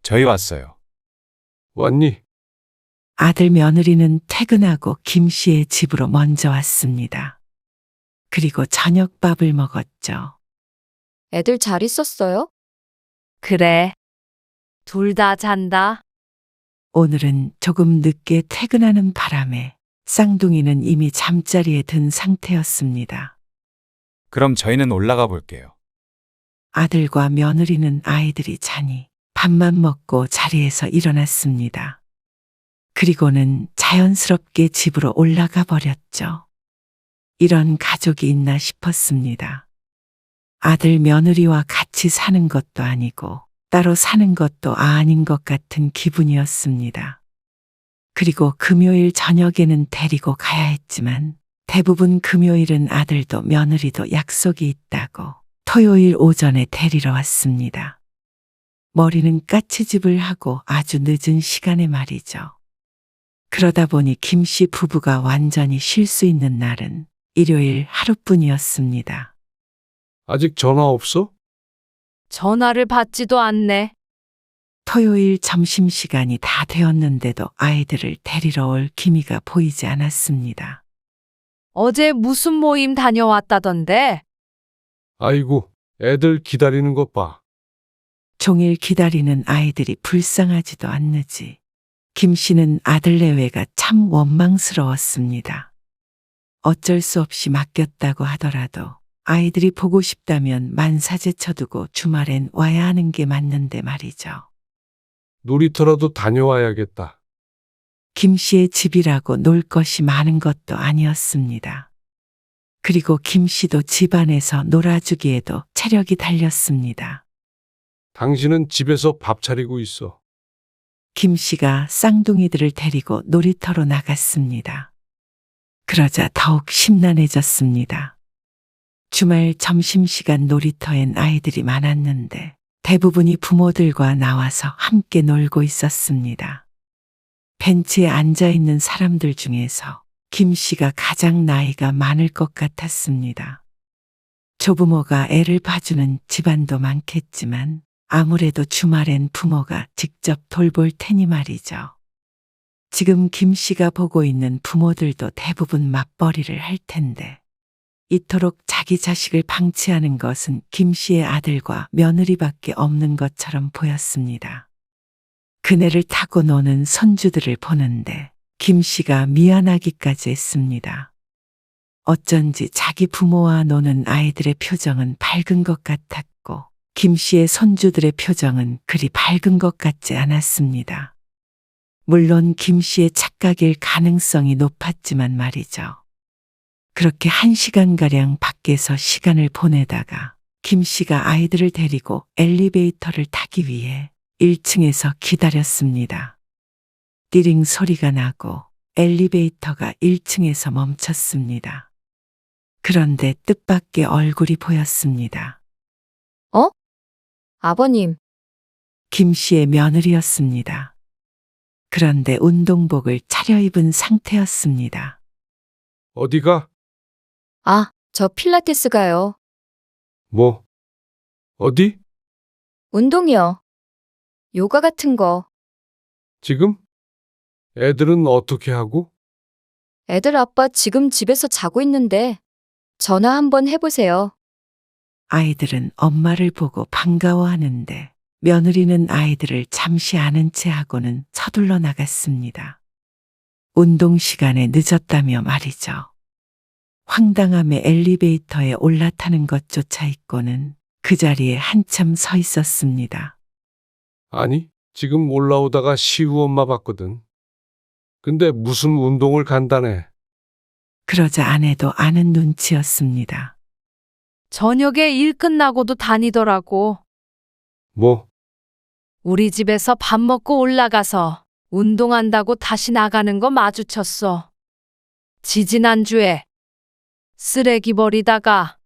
저희 왔어요. 왔니? 아들 며느리는 퇴근하고 김 씨의 집으로 먼저 왔습니다. 그리고 저녁밥을 먹었죠. 애들 잘 있었어요? 그래. 둘 다 잔다. 오늘은 조금 늦게 퇴근하는 바람에 쌍둥이는 이미 잠자리에 든 상태였습니다. 그럼 저희는 올라가 볼게요. 아들과 며느리는 아이들이 자니 밥만 먹고 자리에서 일어났습니다. 그리고는 자연스럽게 집으로 올라가 버렸죠. 이런 가족이 있나 싶었습니다. 아들 며느리와 같이 사는 것도 아니고 따로 사는 것도 아닌 것 같은 기분이었습니다. 그리고 금요일 저녁에는 데리고 가야 했지만 대부분 금요일은 아들도 며느리도 약속이 있다고 토요일 오전에 데리러 왔습니다. 머리는 까치집을 하고 아주 늦은 시간에 말이죠. 그러다 보니 김 씨 부부가 완전히 쉴 수 있는 날은 일요일 하루뿐이었습니다. 아직 전화 없어? 전화를 받지도 않네. 토요일 점심시간이 다 되었는데도 아이들을 데리러 올 기미가 보이지 않았습니다. 어제 무슨 모임 다녀왔다던데? 아이고, 애들 기다리는 것 봐. 종일 기다리는 아이들이 불쌍하지도 않느지. 김 씨는 아들 내외가 참 원망스러웠습니다. 어쩔 수 없이 맡겼다고 하더라도 아이들이 보고 싶다면 만사제 쳐두고 주말엔 와야 하는 게 맞는데 말이죠. 놀이터라도 다녀와야겠다. 김 씨의 집이라고 놀 것이 많은 것도 아니었습니다. 그리고 김 씨도 집안에서 놀아주기에도 체력이 달렸습니다. 당신은 집에서 밥 차리고 있어. 김 씨가 쌍둥이들을 데리고 놀이터로 나갔습니다. 그러자 더욱 심란해졌습니다. 주말 점심시간 놀이터엔 아이들이 많았는데 대부분이 부모들과 나와서 함께 놀고 있었습니다. 벤치에 앉아있는 사람들 중에서 김 씨가 가장 나이가 많을 것 같았습니다. 조부모가 애를 봐주는 집안도 많겠지만 아무래도 주말엔 부모가 직접 돌볼 테니 말이죠. 지금 김 씨가 보고 있는 부모들도 대부분 맞벌이를 할 텐데 이토록 자기 자식을 방치하는 것은 김 씨의 아들과 며느리밖에 없는 것처럼 보였습니다. 그네를 타고 노는 손주들을 보는데 김 씨가 미안하기까지 했습니다. 어쩐지 자기 부모와 노는 아이들의 표정은 밝은 것 같았고 김 씨의 손주들의 표정은 그리 밝은 것 같지 않았습니다. 물론 김 씨의 착각일 가능성이 높았지만 말이죠. 그렇게 1시간가량 밖에서 시간을 보내다가 김 씨가 아이들을 데리고 엘리베이터를 타기 위해 1층에서 기다렸습니다. 띠링 소리가 나고 엘리베이터가 1층에서 멈췄습니다. 그런데 뜻밖의 얼굴이 보였습니다. 아버님, 김 씨의 며느리였습니다. 그런데 운동복을 차려입은 상태였습니다. 어디가? 저 필라테스 가요. 뭐? 어디? 운동이요. 요가 같은 거. 지금? 애들은 어떻게 하고? 애들 아빠 지금 집에서 자고 있는데 전화 한번 해보세요. 아이들은 엄마를 보고 반가워하는데 며느리는 아이들을 잠시 아는 채 하고는 서둘러 나갔습니다. 운동 시간에 늦었다며 말이죠. 황당함에 엘리베이터에 올라타는 것조차 있고는 그 자리에 한참 서 있었습니다. 아니, 지금 올라오다가 시우 엄마 봤거든. 근데 무슨 운동을 간다네. 그러자 아내도 아는 눈치였습니다. 저녁에 일 끝나고도 다니더라고. 뭐? 우리 집에서 밥 먹고 올라가서 운동한다고 다시 나가는 거 마주쳤어. 지지난주에 쓰레기 버리다가.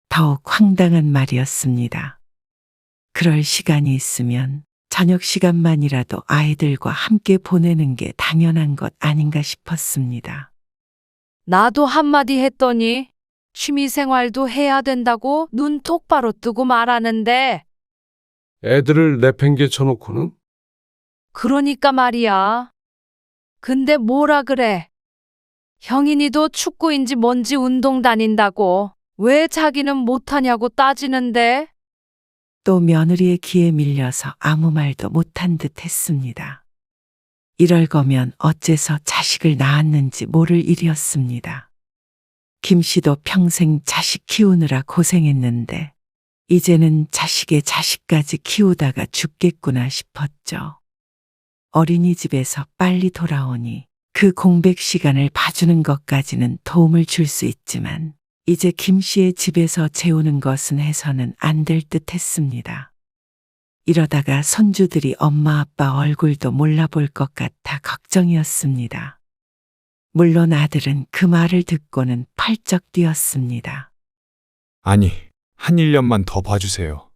더욱 황당한 말이었습니다. 그럴 시간이 있으면 저녁 시간만이라도 아이들과 함께 보내는 게 당연한 것 아닌가 싶었습니다. 나도 한마디 했더니 취미생활도 해야 된다고 눈 똑바로 뜨고 말하는데. 애들을 내팽개쳐놓고는? 그러니까 말이야. 근데 뭐라 그래. 형인이도 축구인지 뭔지 운동 다닌다고 왜 자기는 못하냐고 따지는데. 또 며느리의 기에 밀려서 아무 말도 못한 듯 했습니다. 이럴 거면 어째서 자식을 낳았는지 모를 일이었습니다. 김 씨도 평생 자식 키우느라 고생했는데 이제는 자식의 자식까지 키우다가 죽겠구나 싶었죠. 어린이집에서 빨리 돌아오니 그 공백 시간을 봐주는 것까지는 도움을 줄 수 있지만 이제 김 씨의 집에서 재우는 것은 해서는 안 될 듯 했습니다. 이러다가 손주들이 엄마 아빠 얼굴도 몰라볼 것 같아 걱정이었습니다. 물론 아들은 그 말을 듣고는 펄쩍 뛰었습니다. 아니, 한 1년만 더 봐주세요.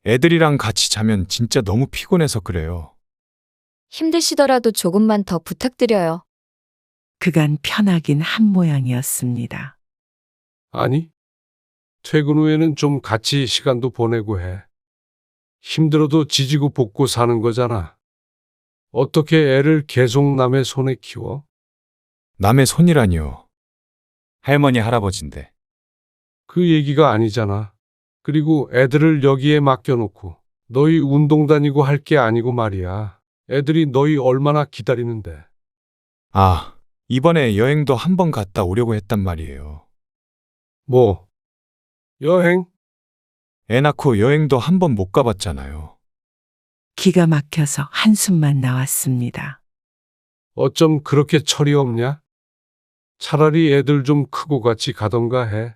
애들이랑 같이 자면 진짜 너무 피곤해서 그래요. 힘드시더라도 조금만 더 부탁드려요. 그간 편하긴 한 모양이었습니다. 아니, 퇴근 후에는 좀 같이 시간도 보내고 해. 힘들어도 지지고 볶고 사는 거잖아. 어떻게 애를 계속 남의 손에 키워? 남의 손이라니요. 할머니 할아버지인데. 그 얘기가 아니잖아. 그리고 애들을 여기에 맡겨놓고 너희 운동 다니고 할 게 아니고 말이야. 애들이 너희 얼마나 기다리는데. 아, 이번에 여행도 한번 갔다 오려고 했단 말이에요. 뭐? 여행? 애 낳고 여행도 한번 못 가봤잖아요. 기가 막혀서 한숨만 나왔습니다. 어쩜 그렇게 철이 없냐? 차라리 애들 좀 크고 같이 가던가 해.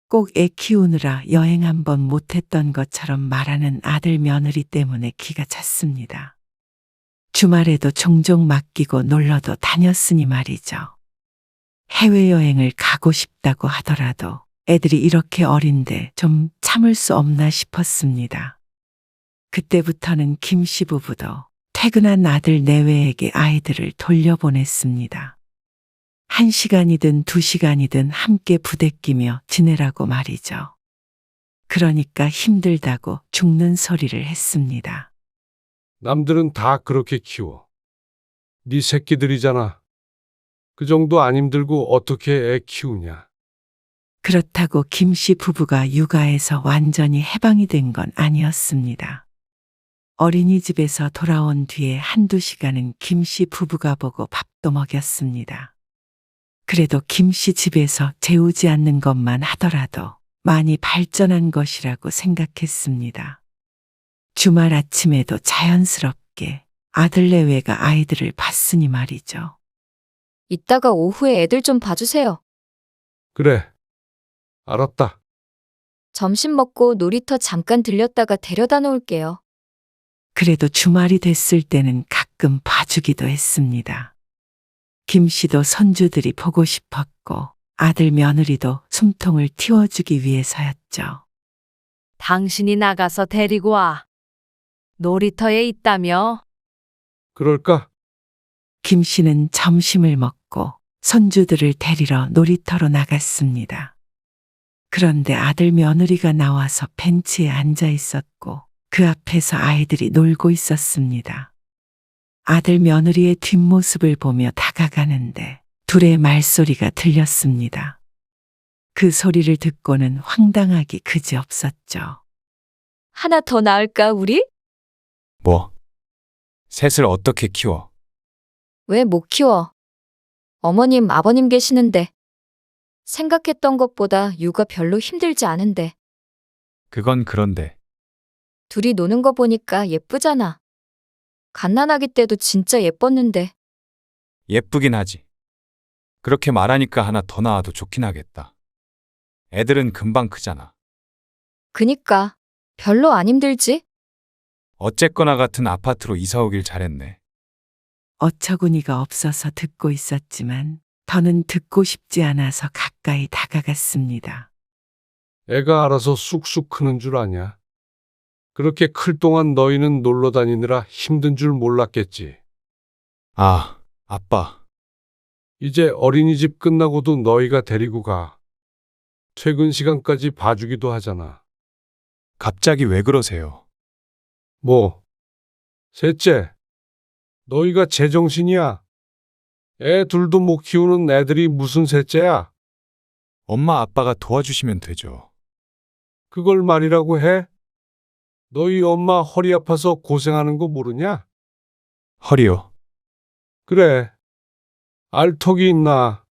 꼭 애 키우느라 여행 한번 못했던 것처럼 말하는 아들 며느리 때문에 기가 찼습니다. 주말에도 종종 맡기고 놀러도 다녔으니 말이죠. 해외여행을 가고 싶다고 하더라도 애들이 이렇게 어린데 좀 참을 수 없나 싶었습니다. 그때부터는 김씨 부부도 퇴근한 아들 내외에게 아이들을 돌려보냈습니다. 1시간이든 2시간이든 함께 부대끼며 지내라고 말이죠. 그러니까 힘들다고 죽는 소리를 했습니다. 남들은 다 그렇게 키워. 네 새끼들이잖아. 그 정도 안 힘들고 어떻게 애 키우냐. 그렇다고 김씨 부부가 육아에서 완전히 해방이 된 건 아니었습니다. 어린이집에서 돌아온 뒤에 1~2시간은 김씨 부부가 보고 밥도 먹였습니다. 그래도 김씨 집에서 재우지 않는 것만 하더라도 많이 발전한 것이라고 생각했습니다. 주말 아침에도 자연스럽게 아들 내외가 아이들을 봤으니 말이죠. 이따가 오후에 애들 좀 봐주세요. 그래. 알았다. 점심 먹고 놀이터 잠깐 들렸다가 데려다 놓을게요. 그래도 주말이 됐을 때는 가끔 봐주기도 했습니다. 김 씨도 손주들이 보고 싶었고 아들 며느리도 숨통을 틔워주기 위해서였죠. 당신이 나가서 데리고 와. 놀이터에 있다며? 그럴까? 김 씨는 점심을 먹고 손주들을 데리러 놀이터로 나갔습니다. 그런데 아들 며느리가 나와서 벤치에 앉아 있었고 그 앞에서 아이들이 놀고 있었습니다. 아들 며느리의 뒷모습을 보며 다가가는데 둘의 말소리가 들렸습니다. 그 소리를 듣고는 황당하기 그지없었죠. 하나 더 낳을까, 우리? 뭐? 셋을 어떻게 키워? 왜 못 키워? 어머님, 아버님 계시는데. 생각했던 것보다 육아 별로 힘들지 않은데. 그건 그런데. 둘이 노는 거 보니까 예쁘잖아. 갓난아기 때도 진짜 예뻤는데. 예쁘긴 하지. 그렇게 말하니까 하나 더 낳아도 좋긴 하겠다. 애들은 금방 크잖아. 그니까 별로 안 힘들지? 어쨌거나 같은 아파트로 이사 오길 잘했네. 어처구니가 없어서 듣고 있었지만 더는 듣고 싶지 않아서 가까이 다가갔습니다. 애가 알아서 쑥쑥 크는 줄 아냐? 그렇게 클 동안 너희는 놀러 다니느라 힘든 줄 몰랐겠지. 아, 아빠. 이제 어린이집 끝나고도 너희가 데리고 가. 퇴근 시간까지 봐주기도 하잖아. 갑자기 왜 그러세요? 뭐? 셋째, 너희가 제정신이야. 애 둘도 못 키우는 애들이 무슨 셋째야? 엄마 아빠가 도와주시면 되죠. 그걸 말이라고 해? 너희 엄마 허리 아파서 고생하는 거 모르냐? 허리요. 그래. 알턱이 있나?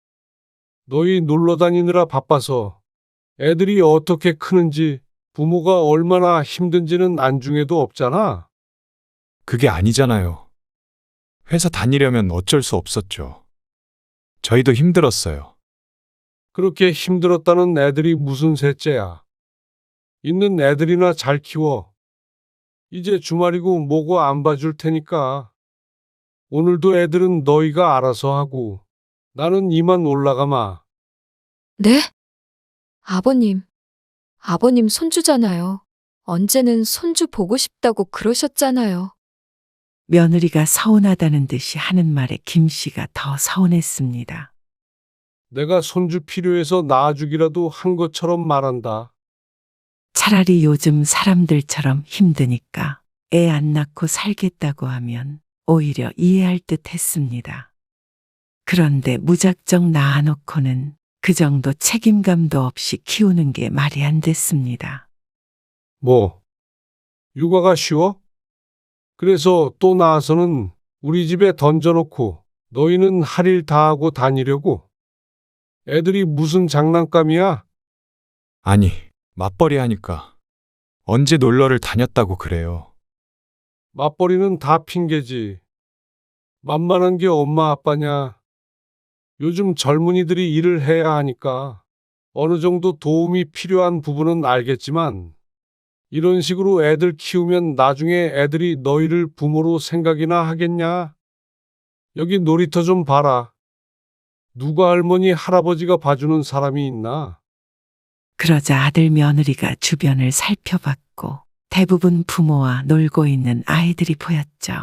너희 놀러 다니느라 바빠서 애들이 어떻게 크는지 부모가 얼마나 힘든지는 안중에도 없잖아. 그게 아니잖아요. 회사 다니려면 어쩔 수 없었죠. 저희도 힘들었어요. 그렇게 힘들었다는 애들이 무슨 셋째야. 있는 애들이나 잘 키워. 이제 주말이고 뭐고 안 봐줄 테니까. 오늘도 애들은 너희가 알아서 하고 나는 이만 올라가마. 네? 아버님, 아버님 손주잖아요. 언제는 손주 보고 싶다고 그러셨잖아요. 며느리가 서운하다는 듯이 하는 말에 김 씨가 더 서운했습니다. 내가 손주 필요해서 낳아주기라도 한 것처럼 말한다. 차라리 요즘 사람들처럼 힘드니까 애 안 낳고 살겠다고 하면 오히려 이해할 듯 했습니다. 그런데 무작정 낳아놓고는 그 정도 책임감도 없이 키우는 게 말이 안 됐습니다. 뭐? 육아가 쉬워? 그래서 또 나와서는 우리 집에 던져놓고 너희는 할 일 다 하고 다니려고? 애들이 무슨 장난감이야? 아니, 맞벌이 하니까 언제 놀러를 다녔다고 그래요. 맞벌이는 다 핑계지. 만만한 게 엄마 아빠냐? 요즘 젊은이들이 일을 해야 하니까 어느 정도 도움이 필요한 부분은 알겠지만 이런 식으로 애들 키우면 나중에 애들이 너희를 부모로 생각이나 하겠냐? 여기 놀이터 좀 봐라. 누가 할머니, 할아버지가 봐주는 사람이 있나? 그러자 아들 며느리가 주변을 살펴봤고 대부분 부모와 놀고 있는 아이들이 보였죠.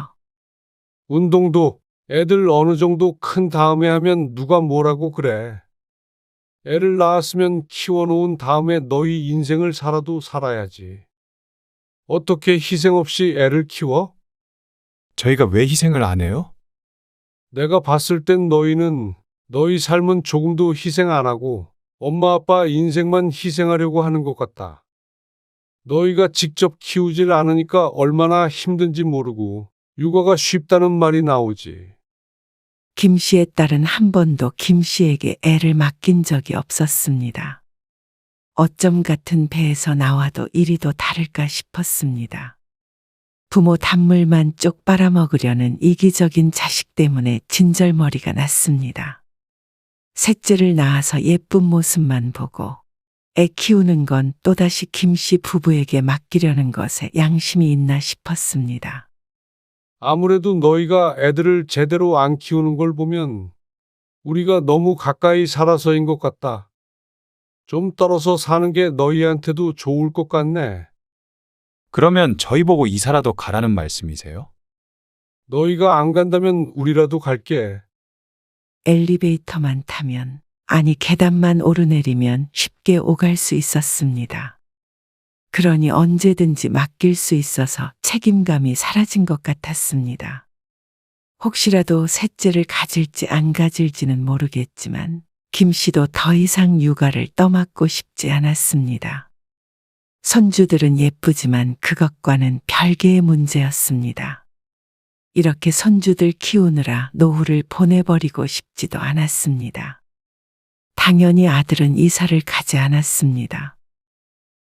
운동도 애들 어느 정도 큰 다음에 하면 누가 뭐라고 그래. 애를 낳았으면 키워놓은 다음에 너희 인생을 살아도 살아야지. 어떻게 희생 없이 애를 키워? 저희가 왜 희생을 안 해요? 내가 봤을 땐 너희는 너희 삶은 조금도 희생 안 하고 엄마 아빠 인생만 희생하려고 하는 것 같다. 너희가 직접 키우질 않으니까 얼마나 힘든지 모르고 육아가 쉽다는 말이 나오지. 김 씨의 딸은 한 번도 김 씨에게 애를 맡긴 적이 없었습니다. 어쩜 같은 배에서 나와도 이리도 다를까 싶었습니다. 부모 단물만 쪽 빨아먹으려는 이기적인 자식 때문에 진절머리가 났습니다. 셋째를 낳아서 예쁜 모습만 보고 애 키우는 건 또다시 김 씨 부부에게 맡기려는 것에 양심이 있나 싶었습니다. 아무래도 너희가 애들을 제대로 안 키우는 걸 보면 우리가 너무 가까이 살아서인 것 같다. 좀 떨어져 사는 게 너희한테도 좋을 것 같네. 그러면 저희 보고 이사라도 가라는 말씀이세요? 너희가 안 간다면 우리라도 갈게. 엘리베이터만 타면, 아니 계단만 오르내리면 쉽게 오갈 수 있었습니다. 그러니 언제든지 맡길 수 있어서 책임감이 사라진 것 같았습니다. 혹시라도 셋째를 가질지 안 가질지는 모르겠지만 김 씨도 더 이상 육아를 떠맡고 싶지 않았습니다. 손주들은 예쁘지만 그것과는 별개의 문제였습니다. 이렇게 손주들 키우느라 노후를 보내버리고 싶지도 않았습니다. 당연히 아들은 이사를 가지 않았습니다.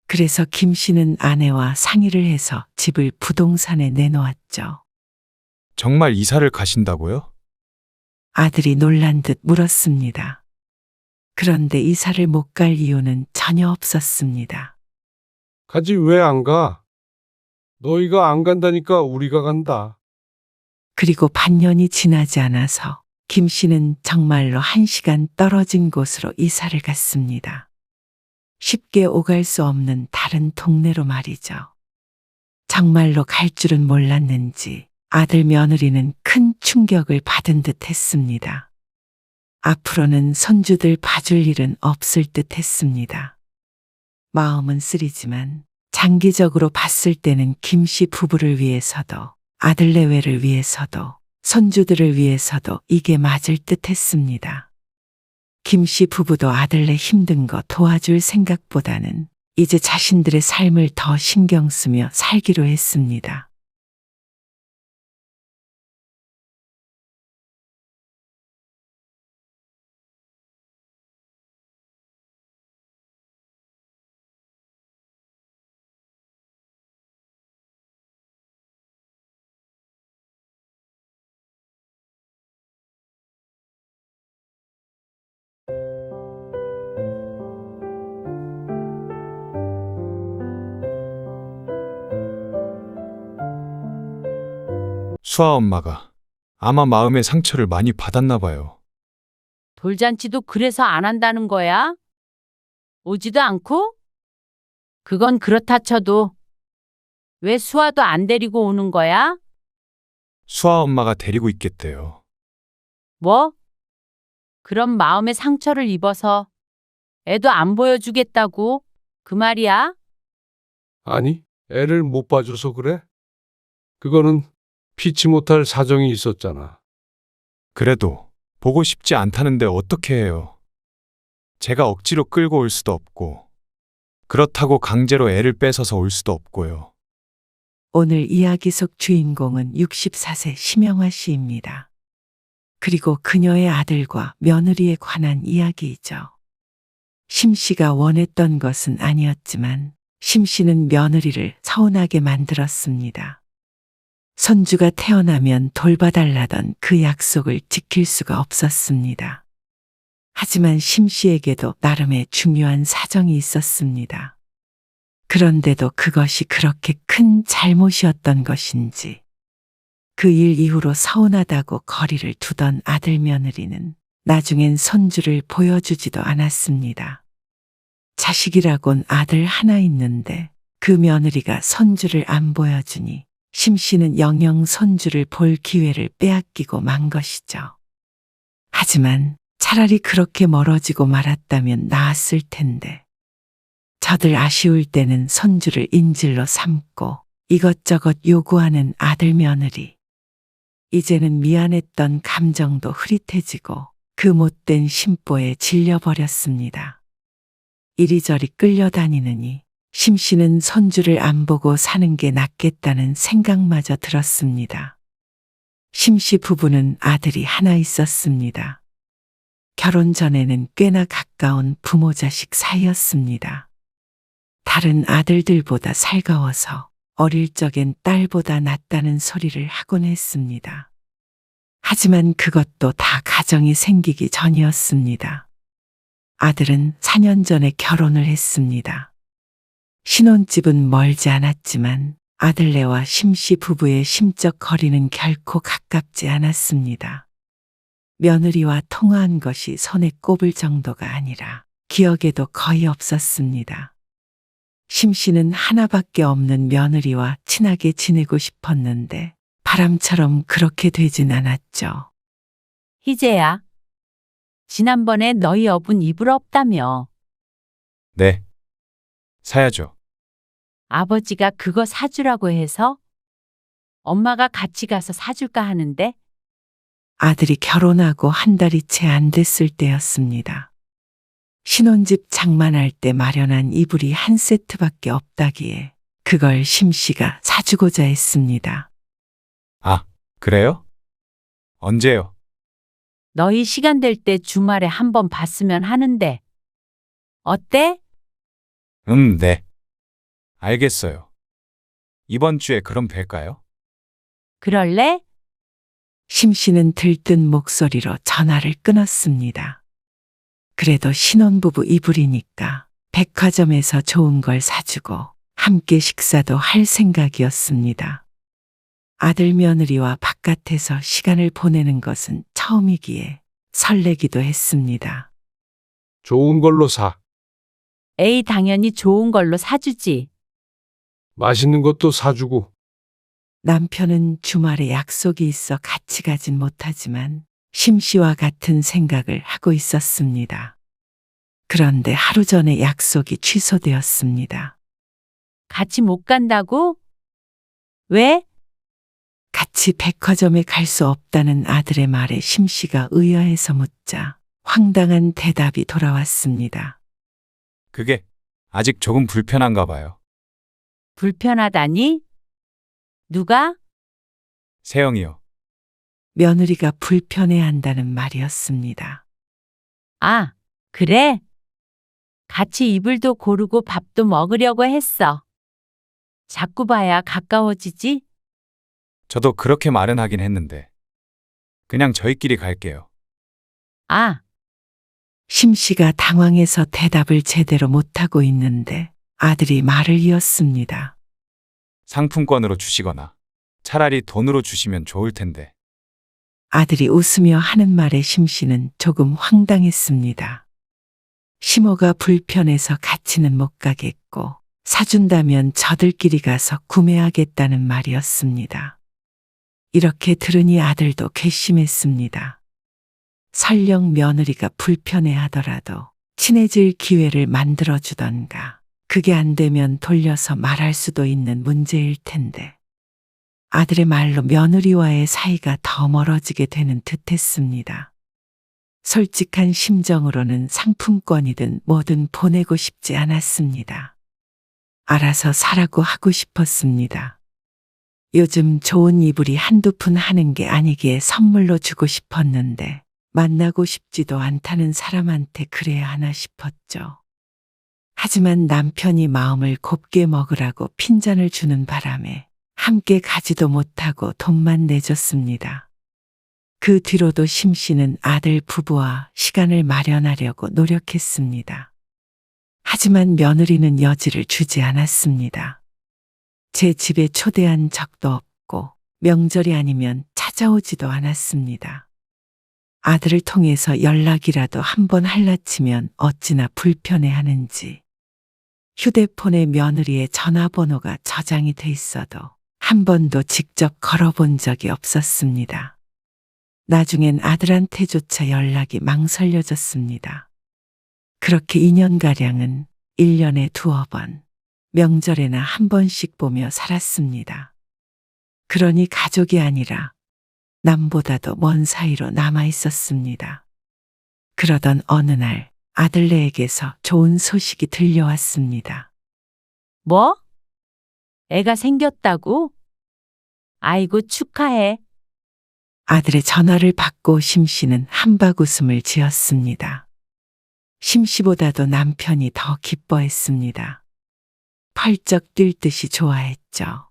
그래서 김 씨는 아내와 상의를 해서 집을 부동산에 내놓았죠. 정말 이사를 가신다고요? 아들이 놀란 듯 물었습니다. 그런데 이사를 못 갈 이유는 전혀 없었습니다. 가지 왜 안 가? 너희가 안 간다니까 우리가 간다. 그리고 반년이 지나지 않아서 김 씨는 정말로 1시간 떨어진 곳으로 이사를 갔습니다. 쉽게 오갈 수 없는 다른 동네로 말이죠. 정말로 갈 줄은 몰랐는지 아들 며느리는 큰 충격을 받은 듯 했습니다. 앞으로는 손주들 봐줄 일은 없을 듯 했습니다. 마음은 쓰리지만 장기적으로 봤을 때는 김 씨 부부를 위해서도 아들 내외를 위해서도 손주들을 위해서도 이게 맞을 듯 했습니다. 김 씨 부부도 아들네 힘든 거 도와줄 생각보다는 이제 자신들의 삶을 더 신경 쓰며 살기로 했습니다. 수아 엄마가 아마 마음의 상처를 많이 받았나 봐요. 돌잔치도 그래서 안 한다는 거야? 오지도 않고? 그건 그렇다 쳐도 왜 수아도 안 데리고 오는 거야? 수아 엄마가 데리고 있겠대요. 뭐? 그럼 마음의 상처를 입어서 애도 안 보여주겠다고? 그 말이야? 아니, 애를 못 봐줘서 그래? 그거는 피치 못할 사정이 있었잖아. 그래도 보고 싶지 않다는데 어떻게 해요? 제가 억지로 끌고 올 수도 없고 그렇다고 강제로 애를 뺏어서 올 수도 없고요. 오늘 이야기 속 주인공은 64세 심영화 씨입니다. 그리고 그녀의 아들과 며느리에 관한 이야기이죠. 심 씨가 원했던 것은 아니었지만 심 씨는 며느리를 서운하게 만들었습니다. 손주가 태어나면 돌봐달라던 그 약속을 지킬 수가 없었습니다. 하지만 심 씨에게도 나름의 중요한 사정이 있었습니다. 그런데도 그것이 그렇게 큰 잘못이었던 것인지 그 일 이후로 서운하다고 거리를 두던 아들 며느리는 나중엔 손주를 보여주지도 않았습니다. 자식이라곤 아들 하나 있는데 그 며느리가 손주를 안 보여주니 심 씨는 영영 손주를 볼 기회를 빼앗기고 만 것이죠. 하지만 차라리 그렇게 멀어지고 말았다면 나았을 텐데. 저들 아쉬울 때는 손주를 인질로 삼고 이것저것 요구하는 아들 며느리. 이제는 미안했던 감정도 흐릿해지고 그 못된 심보에 질려버렸습니다. 이리저리 끌려다니느니 심 씨는 손주를 안 보고 사는 게 낫겠다는 생각마저 들었습니다. 심 씨 부부는 아들이 하나 있었습니다. 결혼 전에는 꽤나 가까운 부모 자식 사이였습니다. 다른 아들들보다 살가워서 어릴 적엔 딸보다 낫다는 소리를 하곤 했습니다. 하지만 그것도 다 가정이 생기기 전이었습니다. 아들은 4년 전에 결혼을 했습니다. 신혼집은 멀지 않았지만 아들네와 심씨 부부의 심적 거리는 결코 가깝지 않았습니다. 며느리와 통화한 것이 손에 꼽을 정도가 아니라 기억에도 거의 없었습니다. 심 씨는 하나밖에 없는 며느리와 친하게 지내고 싶었는데 바람처럼 그렇게 되진 않았죠. 희재야, 지난번에 너희 어분 이불 없다며. 네. 사야죠. 아버지가 그거 사주라고 해서 엄마가 같이 가서 사줄까 하는데. 아들이 결혼하고 한 달이 채 안 됐을 때였습니다. 신혼집 장만할 때 마련한 이불이 한 세트밖에 없다기에 그걸 심 씨가 사주고자 했습니다. 아, 그래요? 언제요? 너희 시간 될 때 주말에 한번 봤으면 하는데. 어때? 네. 알겠어요. 이번 주에 그럼 뵐까요? 그럴래? 심 씨는 들뜬 목소리로 전화를 끊었습니다. 그래도 신혼부부 이불이니까 백화점에서 좋은 걸 사주고 함께 식사도 할 생각이었습니다. 아들 며느리와 바깥에서 시간을 보내는 것은 처음이기에 설레기도 했습니다. 좋은 걸로 사. 에이, 당연히 좋은 걸로 사주지. 맛있는 것도 사주고. 남편은 주말에 약속이 있어 같이 가진 못하지만 심 씨와 같은 생각을 하고 있었습니다. 그런데 하루 전에 약속이 취소되었습니다. 같이 못 간다고? 왜? 같이 백화점에 갈 수 없다는 아들의 말에 심 씨가 의아해서 묻자 황당한 대답이 돌아왔습니다. 그게 아직 조금 불편한가 봐요. 불편하다니? 누가? 세영이요. 며느리가 불편해한다는 말이었습니다. 아, 그래? 같이 이불도 고르고 밥도 먹으려고 했어. 자꾸 봐야 가까워지지? 저도 그렇게 말은 하긴 했는데. 그냥 저희끼리 갈게요. 아, 심 씨가 당황해서 대답을 제대로 못하고 있는데 아들이 말을 이었습니다. 상품권으로 주시거나 차라리 돈으로 주시면 좋을 텐데. 아들이 웃으며 하는 말에 심 씨는 조금 황당했습니다. 시모가 불편해서 같이는 못 가겠고 사준다면 저들끼리 가서 구매하겠다는 말이었습니다. 이렇게 들으니 아들도 괘씸했습니다. 설령 며느리가 불편해하더라도 친해질 기회를 만들어주던가 그게 안 되면 돌려서 말할 수도 있는 문제일 텐데 아들의 말로 며느리와의 사이가 더 멀어지게 되는 듯했습니다. 솔직한 심정으로는 상품권이든 뭐든 보내고 싶지 않았습니다. 알아서 사라고 하고 싶었습니다. 요즘 좋은 이불이 한두 푼 하는 게 아니기에 선물로 주고 싶었는데 만나고 싶지도 않다는 사람한테 그래야 하나 싶었죠. 하지만 남편이 마음을 곱게 먹으라고 핀잔을 주는 바람에 함께 가지도 못하고 돈만 내줬습니다. 그 뒤로도 심 씨는 아들 부부와 시간을 마련하려고 노력했습니다. 하지만 며느리는 여지를 주지 않았습니다. 제 집에 초대한 적도 없고 명절이 아니면 찾아오지도 않았습니다. 아들을 통해서 연락이라도 한번 할라치면 어찌나 불편해하는지. 휴대폰에 며느리의 전화번호가 저장이 돼 있어도 한 번도 직접 걸어본 적이 없었습니다. 나중엔 아들한테조차 연락이 망설여졌습니다. 그렇게 2년가량은 1년에 두어 번, 명절에나 한 번씩 보며 살았습니다. 그러니 가족이 아니라 남보다도 먼 사이로 남아 있었습니다. 그러던 어느 날 아들네에게서 좋은 소식이 들려왔습니다. 뭐? 애가 생겼다고? 아이고, 축하해. 아들의 전화를 받고 심 씨는 한박 웃음을 지었습니다. 심 씨보다도 남편이 더 기뻐했습니다. 펄쩍 뛸 듯이 좋아했죠.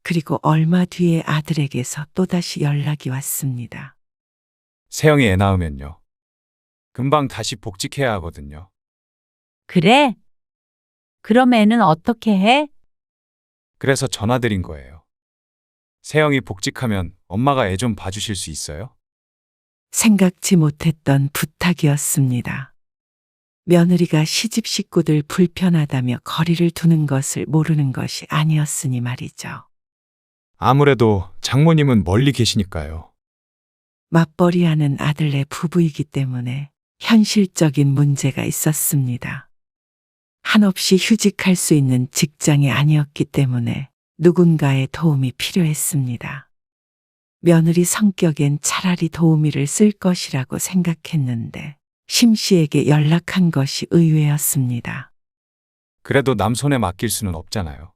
그리고 얼마 뒤에 아들에게서 또다시 연락이 왔습니다. 세영이 애 낳으면요. 금방 다시 복직해야 하거든요. 그래? 그럼 애는 어떻게 해? 그래서 전화드린 거예요. 세영이 복직하면 엄마가 애 좀 봐주실 수 있어요? 생각지 못했던 부탁이었습니다. 며느리가 시집 식구들 불편하다며 거리를 두는 것을 모르는 것이 아니었으니 말이죠. 아무래도 장모님은 멀리 계시니까요. 맞벌이하는 아들네 부부이기 때문에 현실적인 문제가 있었습니다. 한없이 휴직할 수 있는 직장이 아니었기 때문에 누군가의 도움이 필요했습니다. 며느리 성격엔 차라리 도우미를 쓸 것이라고 생각했는데 심 씨에게 연락한 것이 의외였습니다. 그래도 남 손에 맡길 수는 없잖아요.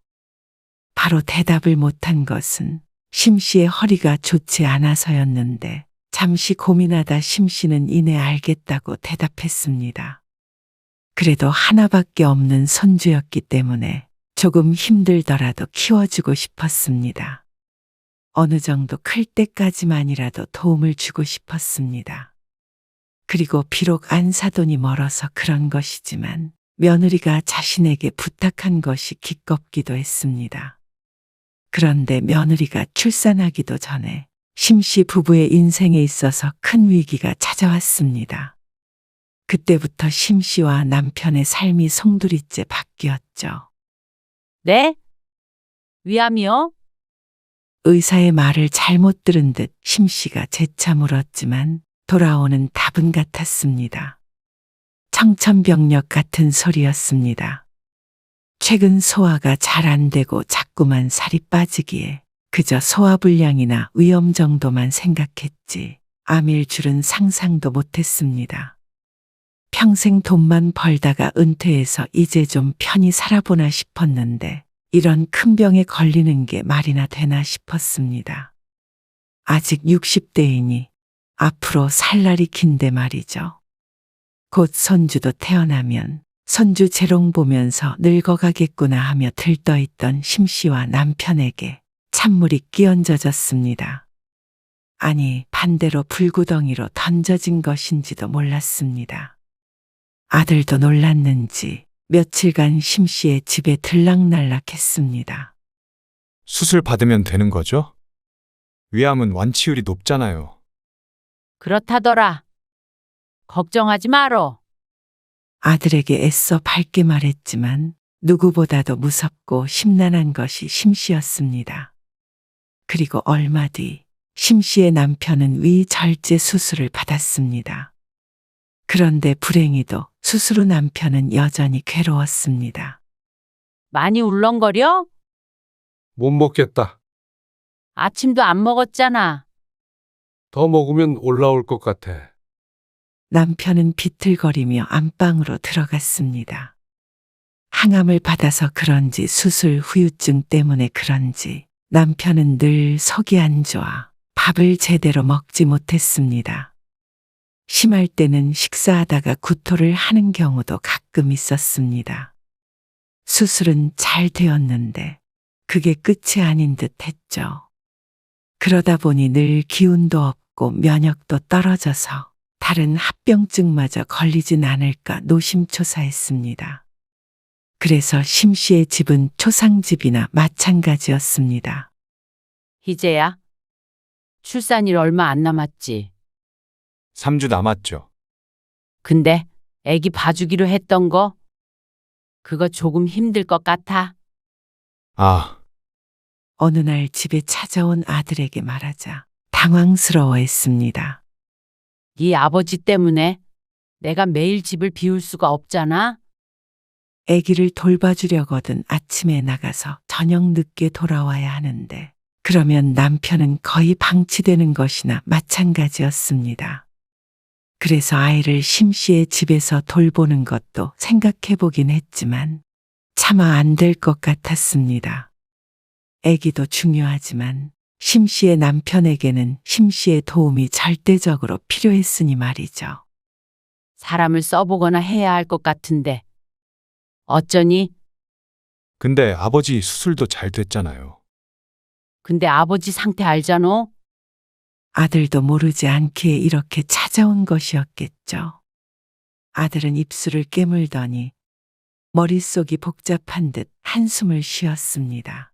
바로 대답을 못한 것은 심 씨의 허리가 좋지 않아서였는데 잠시 고민하다 심 씨는 이내 알겠다고 대답했습니다. 그래도 하나밖에 없는 손주였기 때문에 조금 힘들더라도 키워주고 싶었습니다. 어느 정도 클 때까지만이라도 도움을 주고 싶었습니다. 그리고 비록 안사돈이 멀어서 그런 것이지만 며느리가 자신에게 부탁한 것이 기껍기도 했습니다. 그런데 며느리가 출산하기도 전에 심 씨 부부의 인생에 있어서 큰 위기가 찾아왔습니다. 그때부터 심 씨와 남편의 삶이 송두리째 바뀌었죠. 네? 위암이요? 의사의 말을 잘못 들은 듯 심 씨가 재차 물었지만 돌아오는 답은 같았습니다. 청천벽력 같은 소리였습니다. 최근 소화가 잘 안 되고 자꾸만 살이 빠지기에 그저 소화불량이나 위염 정도만 생각했지 암일 줄은 상상도 못했습니다. 평생 돈만 벌다가 은퇴해서 이제 좀 편히 살아보나 싶었는데 이런 큰 병에 걸리는 게 말이나 되나 싶었습니다. 아직 60대이니 앞으로 살 날이 긴데 말이죠. 곧 손주도 태어나면 손주 재롱 보면서 늙어가겠구나 하며 들떠있던 심 씨와 남편에게 찬물이 끼얹어졌습니다. 아니, 반대로 불구덩이로 던져진 것인지도 몰랐습니다. 아들도 놀랐는지 며칠간 심 씨의 집에 들락날락했습니다. 수술 받으면 되는 거죠? 위암은 완치율이 높잖아요. 그렇다더라. 걱정하지 마로. 아들에게 애써 밝게 말했지만 누구보다도 무섭고 심란한 것이 심 씨였습니다. 그리고 얼마 뒤 심 씨의 남편은 위절제 수술을 받았습니다. 그런데 불행히도 수술 후 남편은 여전히 괴로웠습니다. 많이 울렁거려? 못 먹겠다. 아침도 안 먹었잖아. 더 먹으면 올라올 것 같아. 남편은 비틀거리며 안방으로 들어갔습니다. 항암을 받아서 그런지 수술 후유증 때문에 그런지 남편은 늘 속이 안 좋아 밥을 제대로 먹지 못했습니다. 심할 때는 식사하다가 구토를 하는 경우도 가끔 있었습니다. 수술은 잘 되었는데 그게 끝이 아닌 듯 했죠. 그러다 보니 늘 기운도 없고 면역도 떨어져서 다른 합병증마저 걸리진 않을까 노심초사했습니다. 그래서 심 씨의 집은 초상집이나 마찬가지였습니다. 희재야, 출산일 얼마 안 남았지. 3주 남았죠. 근데 애기 봐주기로 했던 거, 그거 조금 힘들 것 같아. 아, 어느 날 집에 찾아온 아들에게 말하자 당황스러워했습니다. 네 아버지 때문에 내가 매일 집을 비울 수가 없잖아. 아기를 돌봐주려거든 아침에 나가서 저녁 늦게 돌아와야 하는데 그러면 남편은 거의 방치되는 것이나 마찬가지였습니다. 그래서 아이를 심 씨의 집에서 돌보는 것도 생각해 보긴 했지만 차마 안 될 것 같았습니다. 아기도 중요하지만 심 씨의 남편에게는 심 씨의 도움이 절대적으로 필요했으니 말이죠. 사람을 써보거나 해야 할 것 같은데. 어쩌니? 근데 아버지 수술도 잘 됐잖아요. 근데 아버지 상태 알잖아? 아들도 모르지 않게 이렇게 찾아온 것이었겠죠. 아들은 입술을 깨물더니 머릿속이 복잡한 듯 한숨을 쉬었습니다.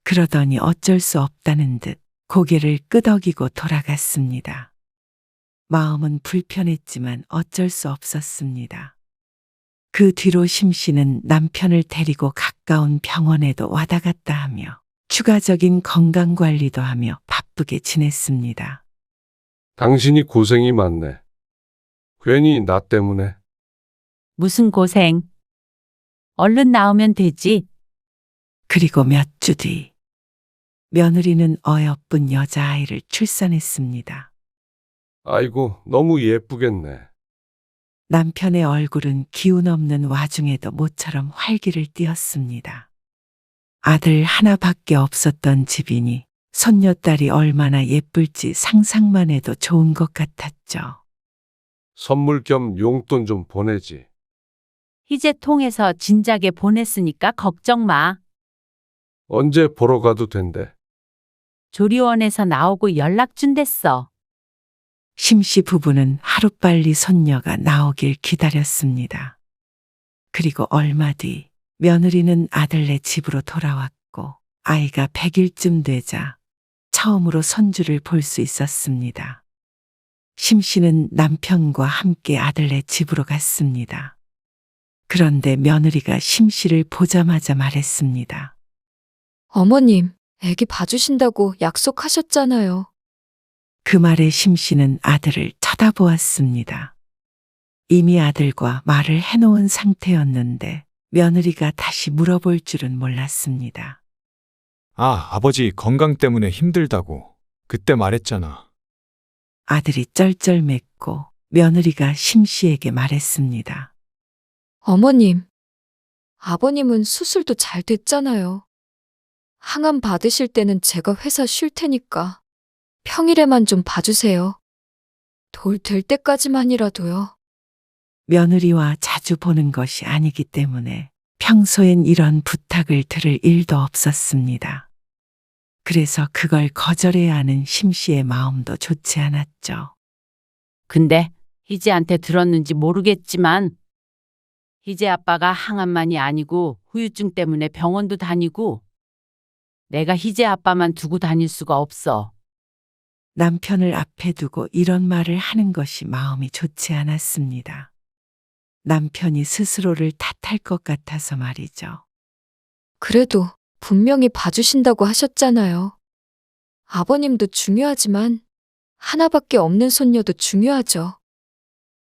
그러더니 어쩔 수 없다는 듯 고개를 끄덕이고 돌아갔습니다. 마음은 불편했지만 어쩔 수 없었습니다. 그 뒤로 심 씨는 남편을 데리고 가까운 병원에도 왔다 갔다 하며 추가적인 건강관리도 하며 바쁘게 지냈습니다. 당신이 고생이 많네. 괜히 나 때문에. 무슨 고생. 얼른 나오면 되지. 그리고 몇 주 뒤 며느리는 어여쁜 여자아이를 출산했습니다. 아이고, 너무 예쁘겠네. 남편의 얼굴은 기운 없는 와중에도 모처럼 활기를 띠었습니다. 아들 하나밖에 없었던 집이니 손녀딸이 얼마나 예쁠지 상상만 해도 좋은 것 같았죠. 선물 겸 용돈 좀 보내지. 희재 통해서 진작에 보냈으니까 걱정 마. 언제 보러 가도 된대. 조리원에서 나오고 연락 준댔어. 심씨 부부는 하루빨리 손녀가 나오길 기다렸습니다. 그리고 얼마 뒤 며느리는 아들네 집으로 돌아왔고 아이가 100일쯤 되자 처음으로 손주를 볼 수 있었습니다. 심씨는 남편과 함께 아들네 집으로 갔습니다. 그런데 며느리가 심씨를 보자마자 말했습니다. 어머님, 애기 봐주신다고 약속하셨잖아요. 그 말에 심씨는 아들을 쳐다보았습니다. 이미 아들과 말을 해놓은 상태였는데 며느리가 다시 물어볼 줄은 몰랐습니다. 아, 아버지 건강 때문에 힘들다고. 그때 말했잖아. 아들이 쩔쩔맸고 며느리가 심씨에게 말했습니다. 어머님, 아버님은 수술도 잘 됐잖아요. 항암 받으실 때는 제가 회사 쉴 테니까 평일에만 좀 봐주세요. 돌 될 때까지만이라도요. 며느리와 자주 보는 것이 아니기 때문에 평소엔 이런 부탁을 들을 일도 없었습니다. 그래서 그걸 거절해야 하는 심씨의 마음도 좋지 않았죠. 근데 희재한테 들었는지 모르겠지만 희재 아빠가 항암만이 아니고 후유증 때문에 병원도 다니고 내가 희재 아빠만 두고 다닐 수가 없어. 남편을 앞에 두고 이런 말을 하는 것이 마음이 좋지 않았습니다. 남편이 스스로를 탓할 것 같아서 말이죠. 그래도 분명히 봐주신다고 하셨잖아요. 아버님도 중요하지만 하나밖에 없는 손녀도 중요하죠.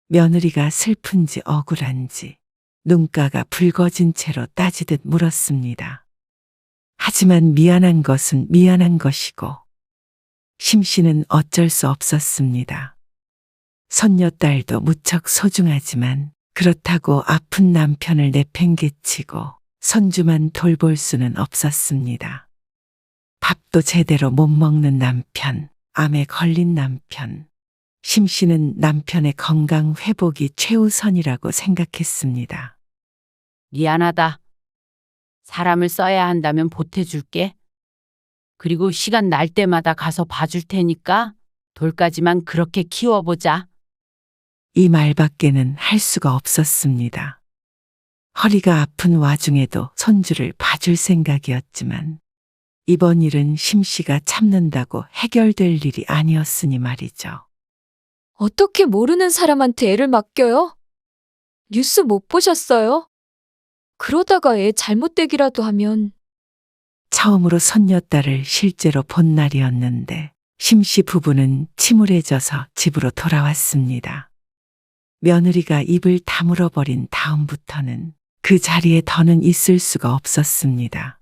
며느리가 슬픈지 억울한지 눈가가 붉어진 채로 따지듯 물었습니다. 하지만 미안한 것은 미안한 것이고 심씨는 어쩔 수 없었습니다. 손녀딸도 무척 소중하지만 그렇다고 아픈 남편을 내팽개치고 손주만 돌볼 수는 없었습니다. 밥도 제대로 못 먹는 남편, 암에 걸린 남편. 심 씨는 남편의 건강 회복이 최우선이라고 생각했습니다. 미안하다. 사람을 써야 한다면 보태줄게. 그리고 시간 날 때마다 가서 봐줄 테니까 돌까지만 그렇게 키워보자. 이 말밖에는 할 수가 없었습니다. 허리가 아픈 와중에도 손주를 봐줄 생각이었지만 이번 일은 심 씨가 참는다고 해결될 일이 아니었으니 말이죠. 어떻게 모르는 사람한테 애를 맡겨요? 뉴스 못 보셨어요? 그러다가 애 잘못되기라도 하면 처음으로 손녀딸을 실제로 본 날이었는데 심 씨 부부는 침울해져서 집으로 돌아왔습니다. 며느리가 입을 다물어 버린 다음부터는 그 자리에 더는 있을 수가 없었습니다.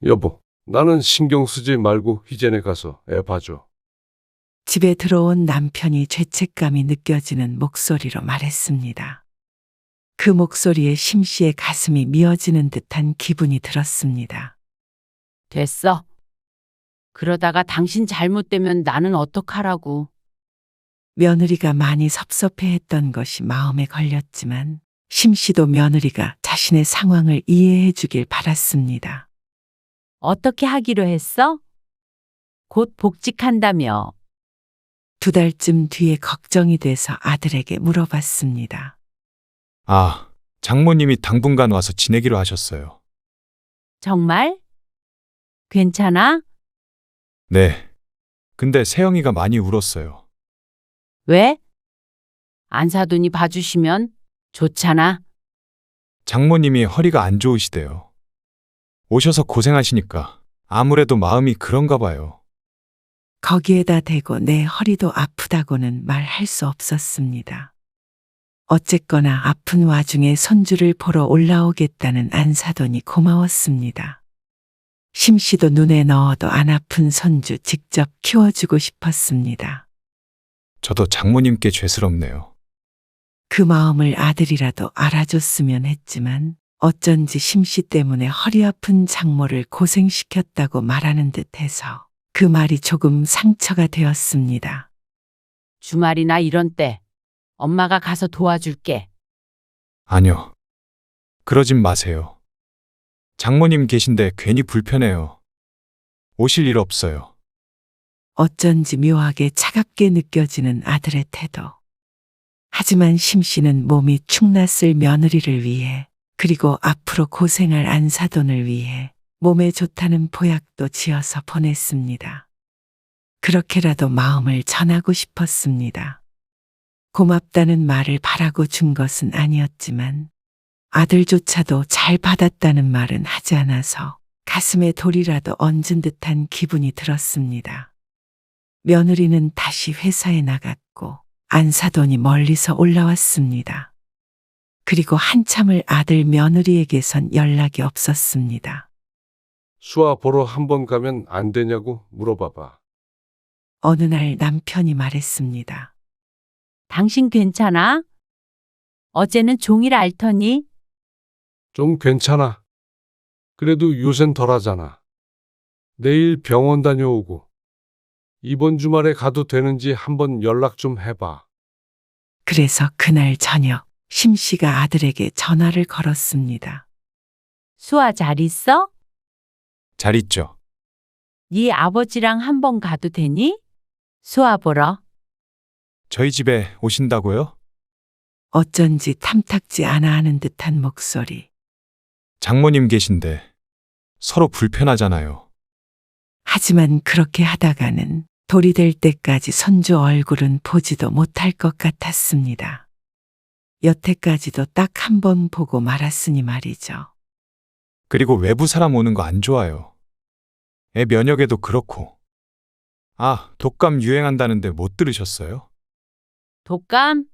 여보, 나는 신경 쓰지 말고 희전에 가서 애 봐줘. 집에 들어온 남편이 죄책감이 느껴지는 목소리로 말했습니다. 그 목소리에 심 씨의 가슴이 미어지는 듯한 기분이 들었습니다. 됐어. 그러다가 당신 잘못되면 나는 어떡하라고. 며느리가 많이 섭섭해했던 것이 마음에 걸렸지만 심 씨도 며느리가 자신의 상황을 이해해 주길 바랐습니다. 어떻게 하기로 했어? 곧 복직한다며. 2달쯤 뒤에 걱정이 돼서 아들에게 물어봤습니다. 아, 장모님이 당분간 와서 지내기로 하셨어요. 정말? 괜찮아? 네. 근데 세영이가 많이 울었어요. 왜? 안사돈이 봐주시면 좋잖아. 장모님이 허리가 안 좋으시대요. 오셔서 고생하시니까 아무래도 마음이 그런가 봐요. 거기에다 대고 내 허리도 아프다고는 말할 수 없었습니다. 어쨌거나 아픈 와중에 손주를 보러 올라오겠다는 안사돈이 고마웠습니다. 심 씨도 눈에 넣어도 안 아픈 손주 직접 키워주고 싶었습니다. 저도 장모님께 죄스럽네요. 그 마음을 아들이라도 알아줬으면 했지만 어쩐지 심 씨 때문에 허리 아픈 장모를 고생시켰다고 말하는 듯해서 그 말이 조금 상처가 되었습니다. 주말이나 이런 때 엄마가 가서 도와줄게. 아니요. 그러진 마세요. 장모님 계신데 괜히 불편해요. 오실 일 없어요. 어쩐지 묘하게 차갑게 느껴지는 아들의 태도. 하지만 심 씨는 몸이 축났을 며느리를 위해 그리고 앞으로 고생할 안사돈을 위해 몸에 좋다는 보약도 지어서 보냈습니다. 그렇게라도 마음을 전하고 싶었습니다. 고맙다는 말을 바라고 준 것은 아니었지만 아들조차도 잘 받았다는 말은 하지 않아서 가슴에 돌이라도 얹은 듯한 기분이 들었습니다. 며느리는 다시 회사에 나갔고 안사돈이 멀리서 올라왔습니다. 그리고 한참을 아들 며느리에게선 연락이 없었습니다. 수아 보러 한번 가면 안 되냐고 물어봐봐. 어느 날 남편이 말했습니다. 당신 괜찮아? 어제는 종일 앓더니? 좀 괜찮아. 그래도 요샌 덜하잖아. 내일 병원 다녀오고. 이번 주말에 가도 되는지 한번 연락 좀 해봐. 그래서 그날 저녁 심 씨가 아들에게 전화를 걸었습니다. 수아 잘 있어? 잘 있죠? 네 아버지랑 한번 가도 되니? 수아 보러. 저희 집에 오신다고요? 어쩐지 탐탁지 않아 하는 듯한 목소리. 장모님 계신데 서로 불편하잖아요. 하지만 그렇게 하다가는 돌이 될 때까지 손주 얼굴은 보지도 못할 것 같았습니다. 여태까지도 딱 한 번 보고 말았으니 말이죠. 그리고 외부 사람 오는 거 안 좋아요. 애 면역에도 그렇고. 아, 독감 유행한다는데 못 들으셨어요? 독감?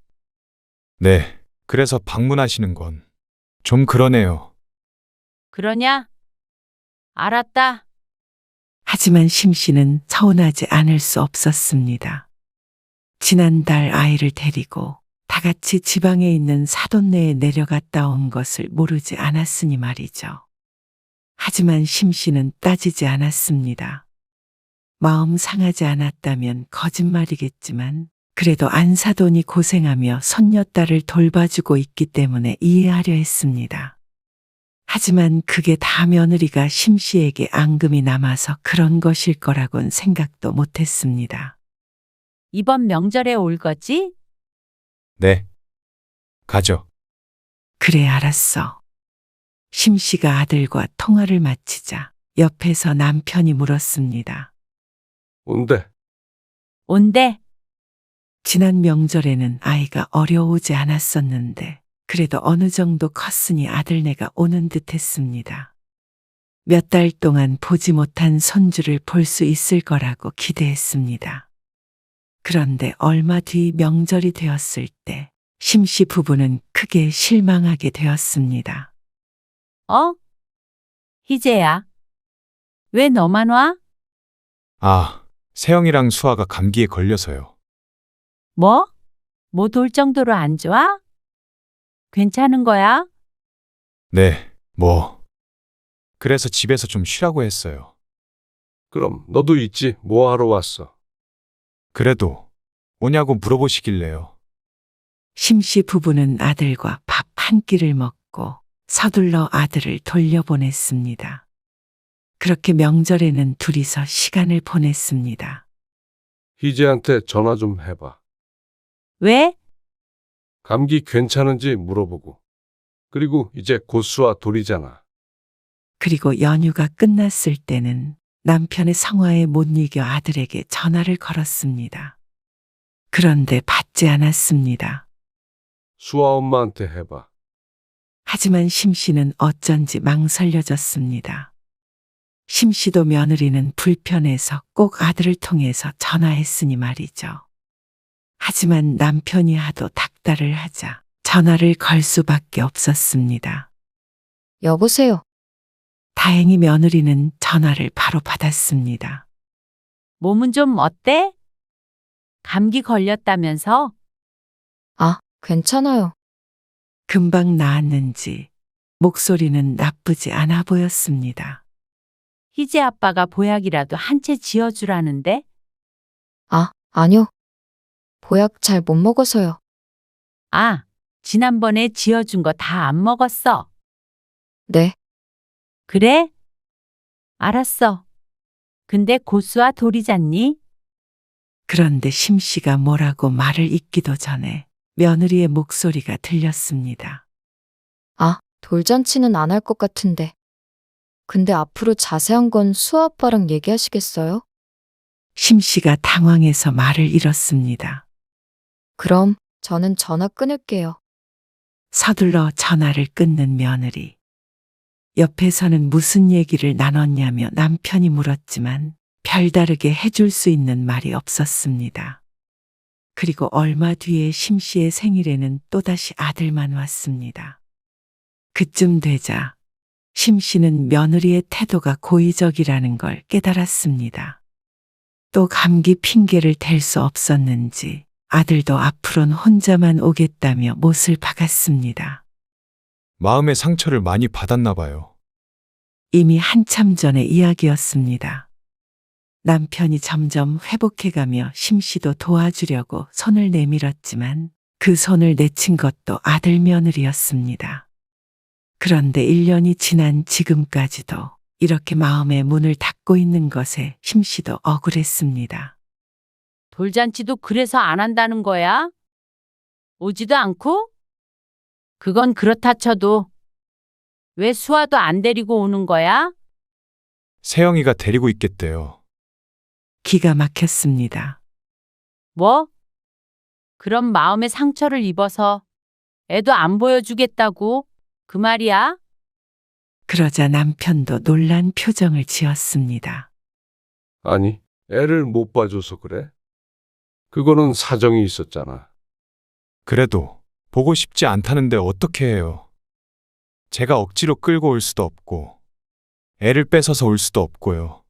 네, 그래서 방문하시는 건 좀 그러네요. 그러냐? 알았다. 하지만 심 씨는 서운하지 않을 수 없었습니다. 지난달 아이를 데리고 다 같이 지방에 있는 사돈네에 내려갔다 온 것을 모르지 않았으니 말이죠. 하지만 심씨는 따지지 않았습니다. 마음 상하지 않았다면 거짓말이겠지만 그래도 안사돈이 고생하며 손녀딸을 돌봐주고 있기 때문에 이해하려 했습니다. 하지만 그게 다 며느리가 심씨에게 앙금이 남아서 그런 것일 거라곤 생각도 못했습니다. 이번 명절에 올 거지? 네. 가죠. 그래 알았어. 심씨가 아들과 통화를 마치자 옆에서 남편이 물었습니다. 온대. 온대. 지난 명절에는 아이가 어려오지 않았었는데 그래도 어느 정도 컸으니 아들네가 오는 듯 했습니다. 몇 달 동안 보지 못한 손주를 볼 수 있을 거라고 기대했습니다. 그런데 얼마 뒤 명절이 되었을 때 심씨 부부는 크게 실망하게 되었습니다. 어? 희재야. 왜 너만 와? 아, 세영이랑 수아가 감기에 걸려서요. 뭐? 뭐 돌 정도로 안 좋아? 괜찮은 거야? 네, 뭐. 그래서 집에서 좀 쉬라고 했어요. 그럼 너도 있지. 뭐 하러 왔어? 그래도 오냐고 물어보시길래요. 심씨 부부는 아들과 밥 한 끼를 먹고 서둘러 아들을 돌려보냈습니다. 그렇게 명절에는 둘이서 시간을 보냈습니다. 희재한테 전화 좀 해봐. 왜? 감기 괜찮은지 물어보고. 그리고 이제 곧 수아 돌이잖아. 그리고 연휴가 끝났을 때는 남편의 성화에 못 이겨 아들에게 전화를 걸었습니다. 그런데 받지 않았습니다. 수아 엄마한테 해봐. 하지만 심씨는 어쩐지 망설여졌습니다. 심씨도 며느리는 불편해서 꼭 아들을 통해서 전화했으니 말이죠. 하지만 남편이 하도 닥달을 하자 전화를 걸 수밖에 없었습니다. 여보세요. 다행히 며느리는 전화를 바로 받았습니다. 몸은 좀 어때? 감기 걸렸다면서? 아, 괜찮아요. 금방 나았는지 목소리는 나쁘지 않아 보였습니다. 희재 아빠가 보약이라도 한 채 지어주라는데? 아, 아니요. 보약 잘 못 먹어서요. 아, 지난번에 지어준 거 다 안 먹었어. 네. 그래? 알았어. 근데 고수와 돌이잖니? 그런데 심씨가 뭐라고 말을 잇기도 전에 며느리의 목소리가 들렸습니다. 아, 돌잔치는 안 할 것 같은데. 근데 앞으로 자세한 건 수아 아빠랑 얘기하시겠어요? 심씨가 당황해서 말을 잃었습니다. 그럼 저는 전화 끊을게요. 서둘러 전화를 끊는 며느리. 옆에서는 무슨 얘기를 나눴냐며 남편이 물었지만 별다르게 해줄 수 있는 말이 없었습니다. 그리고 얼마 뒤에 심씨의 생일에는 또다시 아들만 왔습니다. 그쯤 되자 심씨는 며느리의 태도가 고의적이라는 걸 깨달았습니다. 또 감기 핑계를 댈 수 없었는지 아들도 앞으로는 혼자만 오겠다며 못을 박았습니다. 마음의 상처를 많이 받았나 봐요. 이미 한참 전의 이야기였습니다. 남편이 점점 회복해가며 심씨도 도와주려고 손을 내밀었지만 그 손을 내친 것도 아들 며느리였습니다. 그런데 1년이 지난 지금까지도 이렇게 마음의 문을 닫고 있는 것에 심씨도 억울했습니다. 돌잔치도 그래서 안 한다는 거야? 오지도 않고? 그건 그렇다 쳐도 왜 수아도 안 데리고 오는 거야? 세영이가 데리고 있겠대요. 기가 막혔습니다. 뭐? 그럼 마음의 상처를 입어서 애도 안 보여주겠다고? 그 말이야? 그러자 남편도 놀란 표정을 지었습니다. 아니, 애를 못 봐줘서 그래? 그거는 사정이 있었잖아. 그래도 보고 싶지 않다는데 어떻게 해요? 제가 억지로 끌고 올 수도 없고 애를 뺏어서 올 수도 없고요.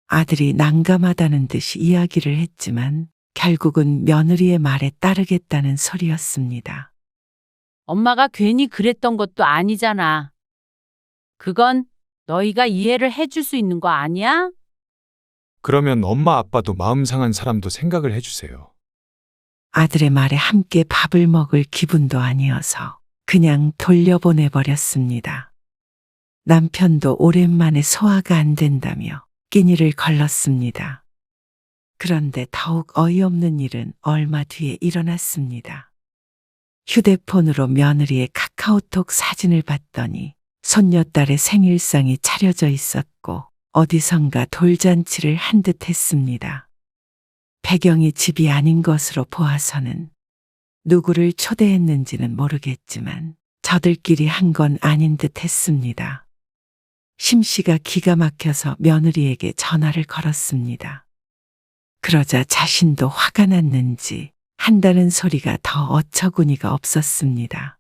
아들이 난감하다는 듯이 이야기를 했지만 결국은 며느리의 말에 따르겠다는 소리였습니다. 엄마가 괜히 그랬던 것도 아니잖아. 그건 너희가 이해를 해줄 수 있는 거 아니야? 그러면 엄마 아빠도 마음 상한 사람도 생각을 해주세요. 아들의 말에 함께 밥을 먹을 기분도 아니어서 그냥 돌려보내버렸습니다. 남편도 오랜만에 소화가 안 된다며 끼니를 걸렀습니다. 그런데 더욱 어이없는 일은 얼마 뒤에 일어났습니다. 휴대폰으로 며느리의 카카오톡 사진을 봤더니 손녀딸의 생일상이 차려져 있었고 어디선가 돌잔치를 한 듯 했습니다. 배경이 집이 아닌 것으로 보아서는 누구를 초대했는지는 모르겠지만 저들끼리 한 건 아닌 듯 했습니다. 심씨가 기가 막혀서 며느리에게 전화를 걸었습니다. 그러자 자신도 화가 났는지 한다는 소리가 더 어처구니가 없었습니다.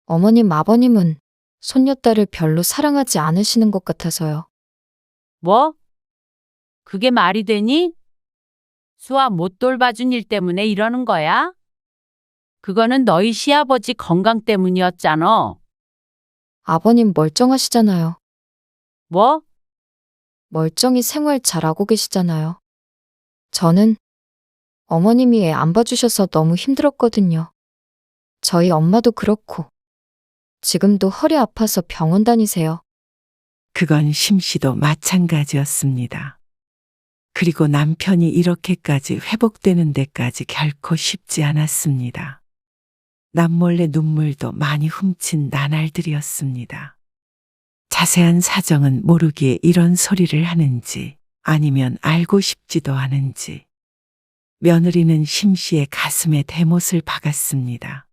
어머님, 아버님은 손녀딸을 별로 사랑하지 않으시는 것 같아서요. 뭐? 그게 말이 되니? 수아 못 돌봐준 일 때문에 이러는 거야? 그거는 너희 시아버지 건강 때문이었잖아. 아버님 멀쩡하시잖아요. 뭐? 멀쩡히 생활 잘하고 계시잖아요. 저는 어머님이 애 안 봐주셔서 너무 힘들었거든요. 저희 엄마도 그렇고 지금도 허리 아파서 병원 다니세요. 그건 심씨도 마찬가지였습니다. 그리고 남편이 이렇게까지 회복되는 데까지 결코 쉽지 않았습니다. 남몰래 눈물도 많이 훔친 나날들이었습니다. 자세한 사정은 모르기에 이런 소리를 하는지 아니면 알고 싶지도 않은지 며느리는 심씨의 가슴에 대못을 박았습니다.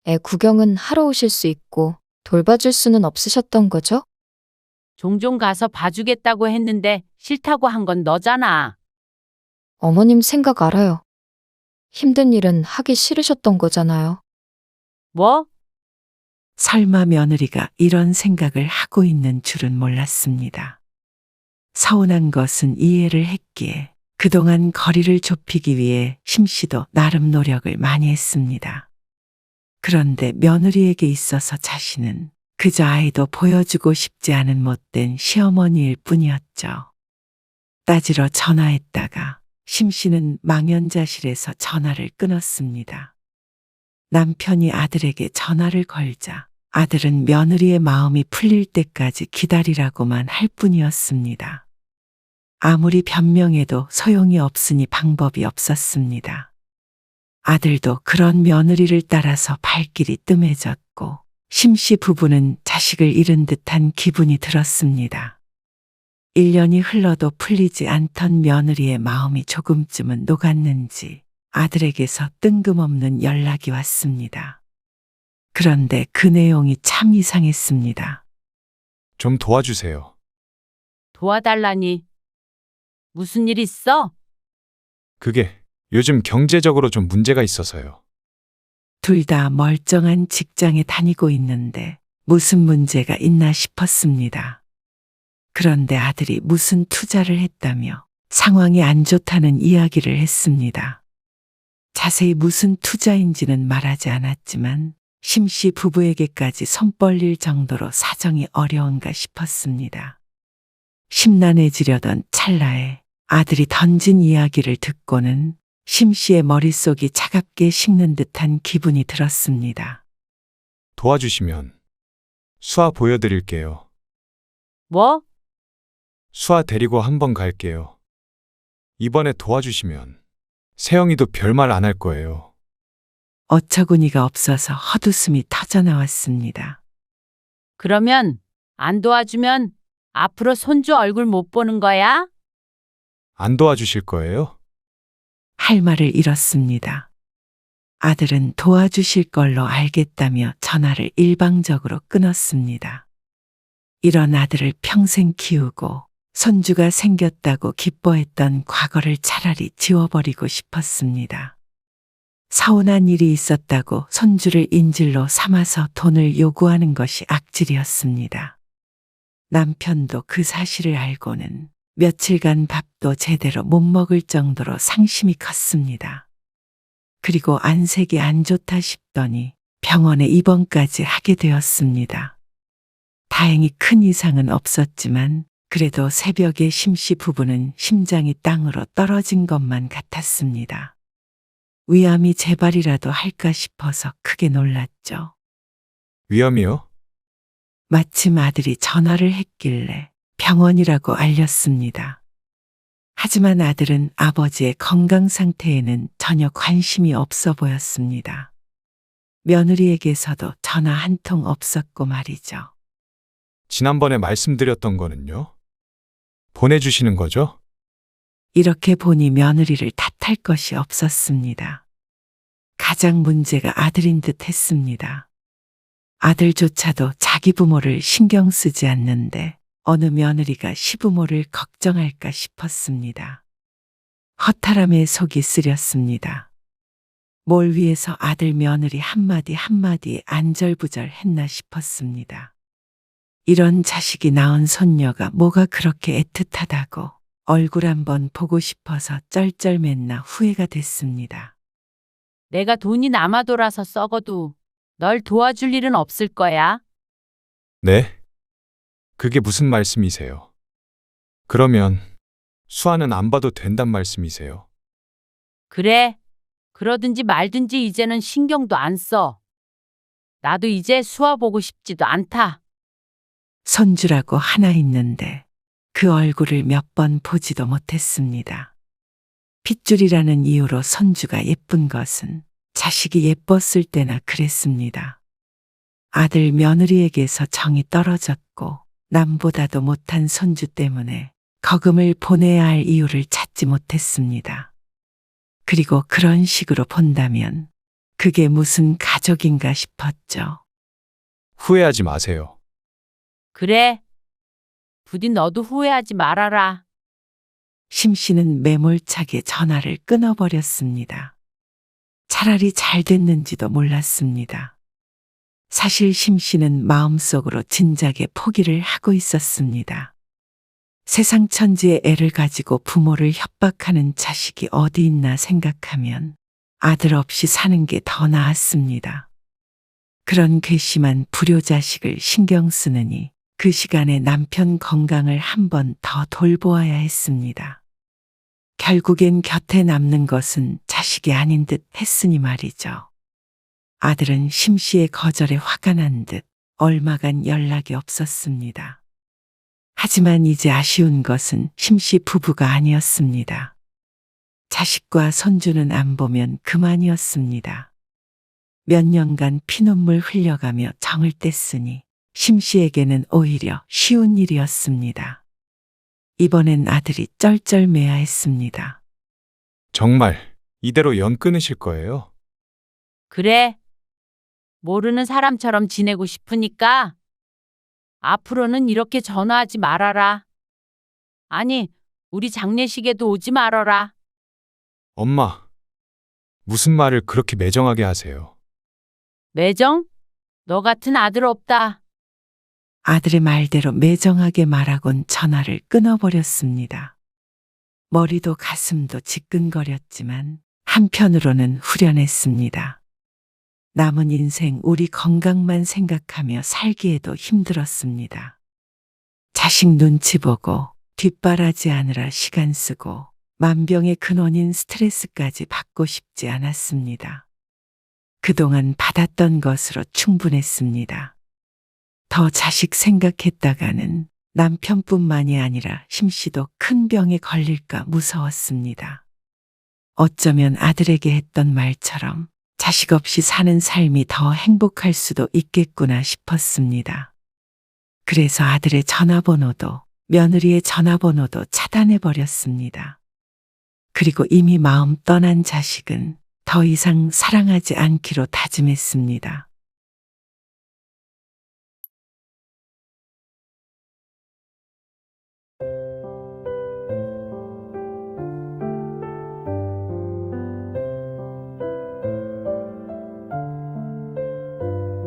애 구경은 하러 오실 수 있고 돌봐줄 수는 없으셨던 거죠? 종종 가서 봐주겠다고 했는데 싫다고 한 건 너잖아. 어머님 생각 알아요. 힘든 일은 하기 싫으셨던 거잖아요. 뭐? 설마 며느리가 이런 생각을 하고 있는 줄은 몰랐습니다. 서운한 것은 이해를 했기에 그동안 거리를 좁히기 위해 심씨도 나름 노력을 많이 했습니다. 그런데 며느리에게 있어서 자신은 그저 아이도 보여주고 싶지 않은 못된 시어머니일 뿐이었죠. 따지러 전화했다가 심씨는 망연자실해서 전화를 끊었습니다. 남편이 아들에게 전화를 걸자 아들은 며느리의 마음이 풀릴 때까지 기다리라고만 할 뿐이었습니다. 아무리 변명해도 소용이 없으니 방법이 없었습니다. 아들도 그런 며느리를 따라서 발길이 뜸해졌고 심씨 부부는 자식을 잃은 듯한 기분이 들었습니다. 1년이 흘러도 풀리지 않던 며느리의 마음이 조금쯤은 녹았는지 아들에게서 뜬금없는 연락이 왔습니다. 그런데 그 내용이 참 이상했습니다. 좀 도와주세요. 도와달라니. 무슨 일 있어? 그게 요즘 경제적으로 좀 문제가 있어서요. 둘 다 멀쩡한 직장에 다니고 있는데 무슨 문제가 있나 싶었습니다. 그런데 아들이 무슨 투자를 했다며 상황이 안 좋다는 이야기를 했습니다. 자세히 무슨 투자인지는 말하지 않았지만 심씨 부부에게까지 손 벌릴 정도로 사정이 어려운가 싶었습니다. 심란해지려던 찰나에 아들이 던진 이야기를 듣고는 심씨의 머릿속이 차갑게 식는 듯한 기분이 들었습니다. 도와주시면 수아 보여드릴게요. 뭐? 수아 데리고 한번 갈게요. 이번에 도와주시면 세영이도 별말 안 할 거예요. 어처구니가 없어서 헛웃음이 터져나왔습니다. 그러면 안 도와주면 앞으로 손주 얼굴 못 보는 거야? 안 도와주실 거예요? 할 말을 잃었습니다. 아들은 도와주실 걸로 알겠다며 전화를 일방적으로 끊었습니다. 이런 아들을 평생 키우고 손주가 생겼다고 기뻐했던 과거를 차라리 지워버리고 싶었습니다. 서운한 일이 있었다고 손주를 인질로 삼아서 돈을 요구하는 것이 악질이었습니다. 남편도 그 사실을 알고는 며칠간 밥도 제대로 못 먹을 정도로 상심이 컸습니다. 그리고 안색이 안 좋다 싶더니 병원에 입원까지 하게 되었습니다. 다행히 큰 이상은 없었지만 그래도 새벽에 심씨 부부는 심장이 땅으로 떨어진 것만 같았습니다. 위암이 재발이라도 할까 싶어서 크게 놀랐죠. 위험이요? 마침 아들이 전화를 했길래 병원이라고 알렸습니다. 하지만 아들은 아버지의 건강 상태에는 전혀 관심이 없어 보였습니다. 며느리에게서도 전화 한 통 없었고 말이죠. 지난번에 말씀드렸던 거는요? 보내주시는 거죠? 이렇게 보니 며느리를 탓할 것이 없었습니다. 가장 문제가 아들인 듯 했습니다. 아들조차도 자기 부모를 신경 쓰지 않는데 어느 며느리가 시부모를 걱정할까 싶었습니다. 허탈함에 속이 쓰렸습니다. 뭘 위해서 아들 며느리 한마디 한마디에 안절부절했나 싶었습니다. 이런 자식이 낳은 손녀가 뭐가 그렇게 애틋하다고 얼굴 한번 보고 싶어서 쩔쩔맸나 후회가 됐습니다. 내가 돈이 남아 돌아서 썩어도 널 도와줄 일은 없을 거야. 네? 그게 무슨 말씀이세요? 그러면 수아는 안 봐도 된단 말씀이세요? 그래. 그러든지 말든지 이제는 신경도 안 써. 나도 이제 수아 보고 싶지도 않다. 손주라고 하나 있는데 그 얼굴을 몇 번 보지도 못했습니다. 핏줄이라는 이유로 손주가 예쁜 것은 자식이 예뻤을 때나 그랬습니다. 아들 며느리에게서 정이 떨어졌고 남보다도 못한 손주 때문에 거금을 보내야 할 이유를 찾지 못했습니다. 그리고 그런 식으로 본다면 그게 무슨 가족인가 싶었죠. 후회하지 마세요. 그래. 부디 너도 후회하지 말아라. 심 씨는 매몰차게 전화를 끊어버렸습니다. 차라리 잘 됐는지도 몰랐습니다. 사실 심 씨는 마음속으로 진작에 포기를 하고 있었습니다. 세상 천지의 애를 가지고 부모를 협박하는 자식이 어디 있나 생각하면 아들 없이 사는 게 더 나았습니다. 그런 괘씸한 불효자식을 신경 쓰느니 그 시간에 남편 건강을 한 번 더 돌보아야 했습니다. 결국엔 곁에 남는 것은 자식이 아닌 듯 했으니 말이죠. 아들은 심 씨의 거절에 화가 난 듯 얼마간 연락이 없었습니다. 하지만 이제 아쉬운 것은 심 씨 부부가 아니었습니다. 자식과 손주는 안 보면 그만이었습니다. 몇 년간 피눈물 흘려가며 정을 뗐으니 심 씨에게는 오히려 쉬운 일이었습니다. 이번엔 아들이 쩔쩔매야했습니다. 정말 이대로 연 끊으실 거예요? 그래. 모르는 사람처럼 지내고 싶으니까 앞으로는 이렇게 전화하지 말아라. 아니, 우리 장례식에도 오지 말아라. 엄마, 무슨 말을 그렇게 매정하게 하세요? 매정? 너 같은 아들 없다. 아들의 말대로 매정하게 말하곤 전화를 끊어버렸습니다. 머리도 가슴도 지끈거렸지만 한편으로는 후련했습니다. 남은 인생 우리 건강만 생각하며 살기에도 힘들었습니다. 자식 눈치 보고 뒷바라지 하느라 시간 쓰고 만병의 근원인 스트레스까지 받고 싶지 않았습니다. 그동안 받았던 것으로 충분했습니다. 더 자식 생각했다가는 남편뿐만이 아니라 심씨도 큰 병에 걸릴까 무서웠습니다. 어쩌면 아들에게 했던 말처럼 자식 없이 사는 삶이 더 행복할 수도 있겠구나 싶었습니다. 그래서 아들의 전화번호도 며느리의 전화번호도 차단해버렸습니다. 그리고 이미 마음 떠난 자식은 더 이상 사랑하지 않기로 다짐했습니다.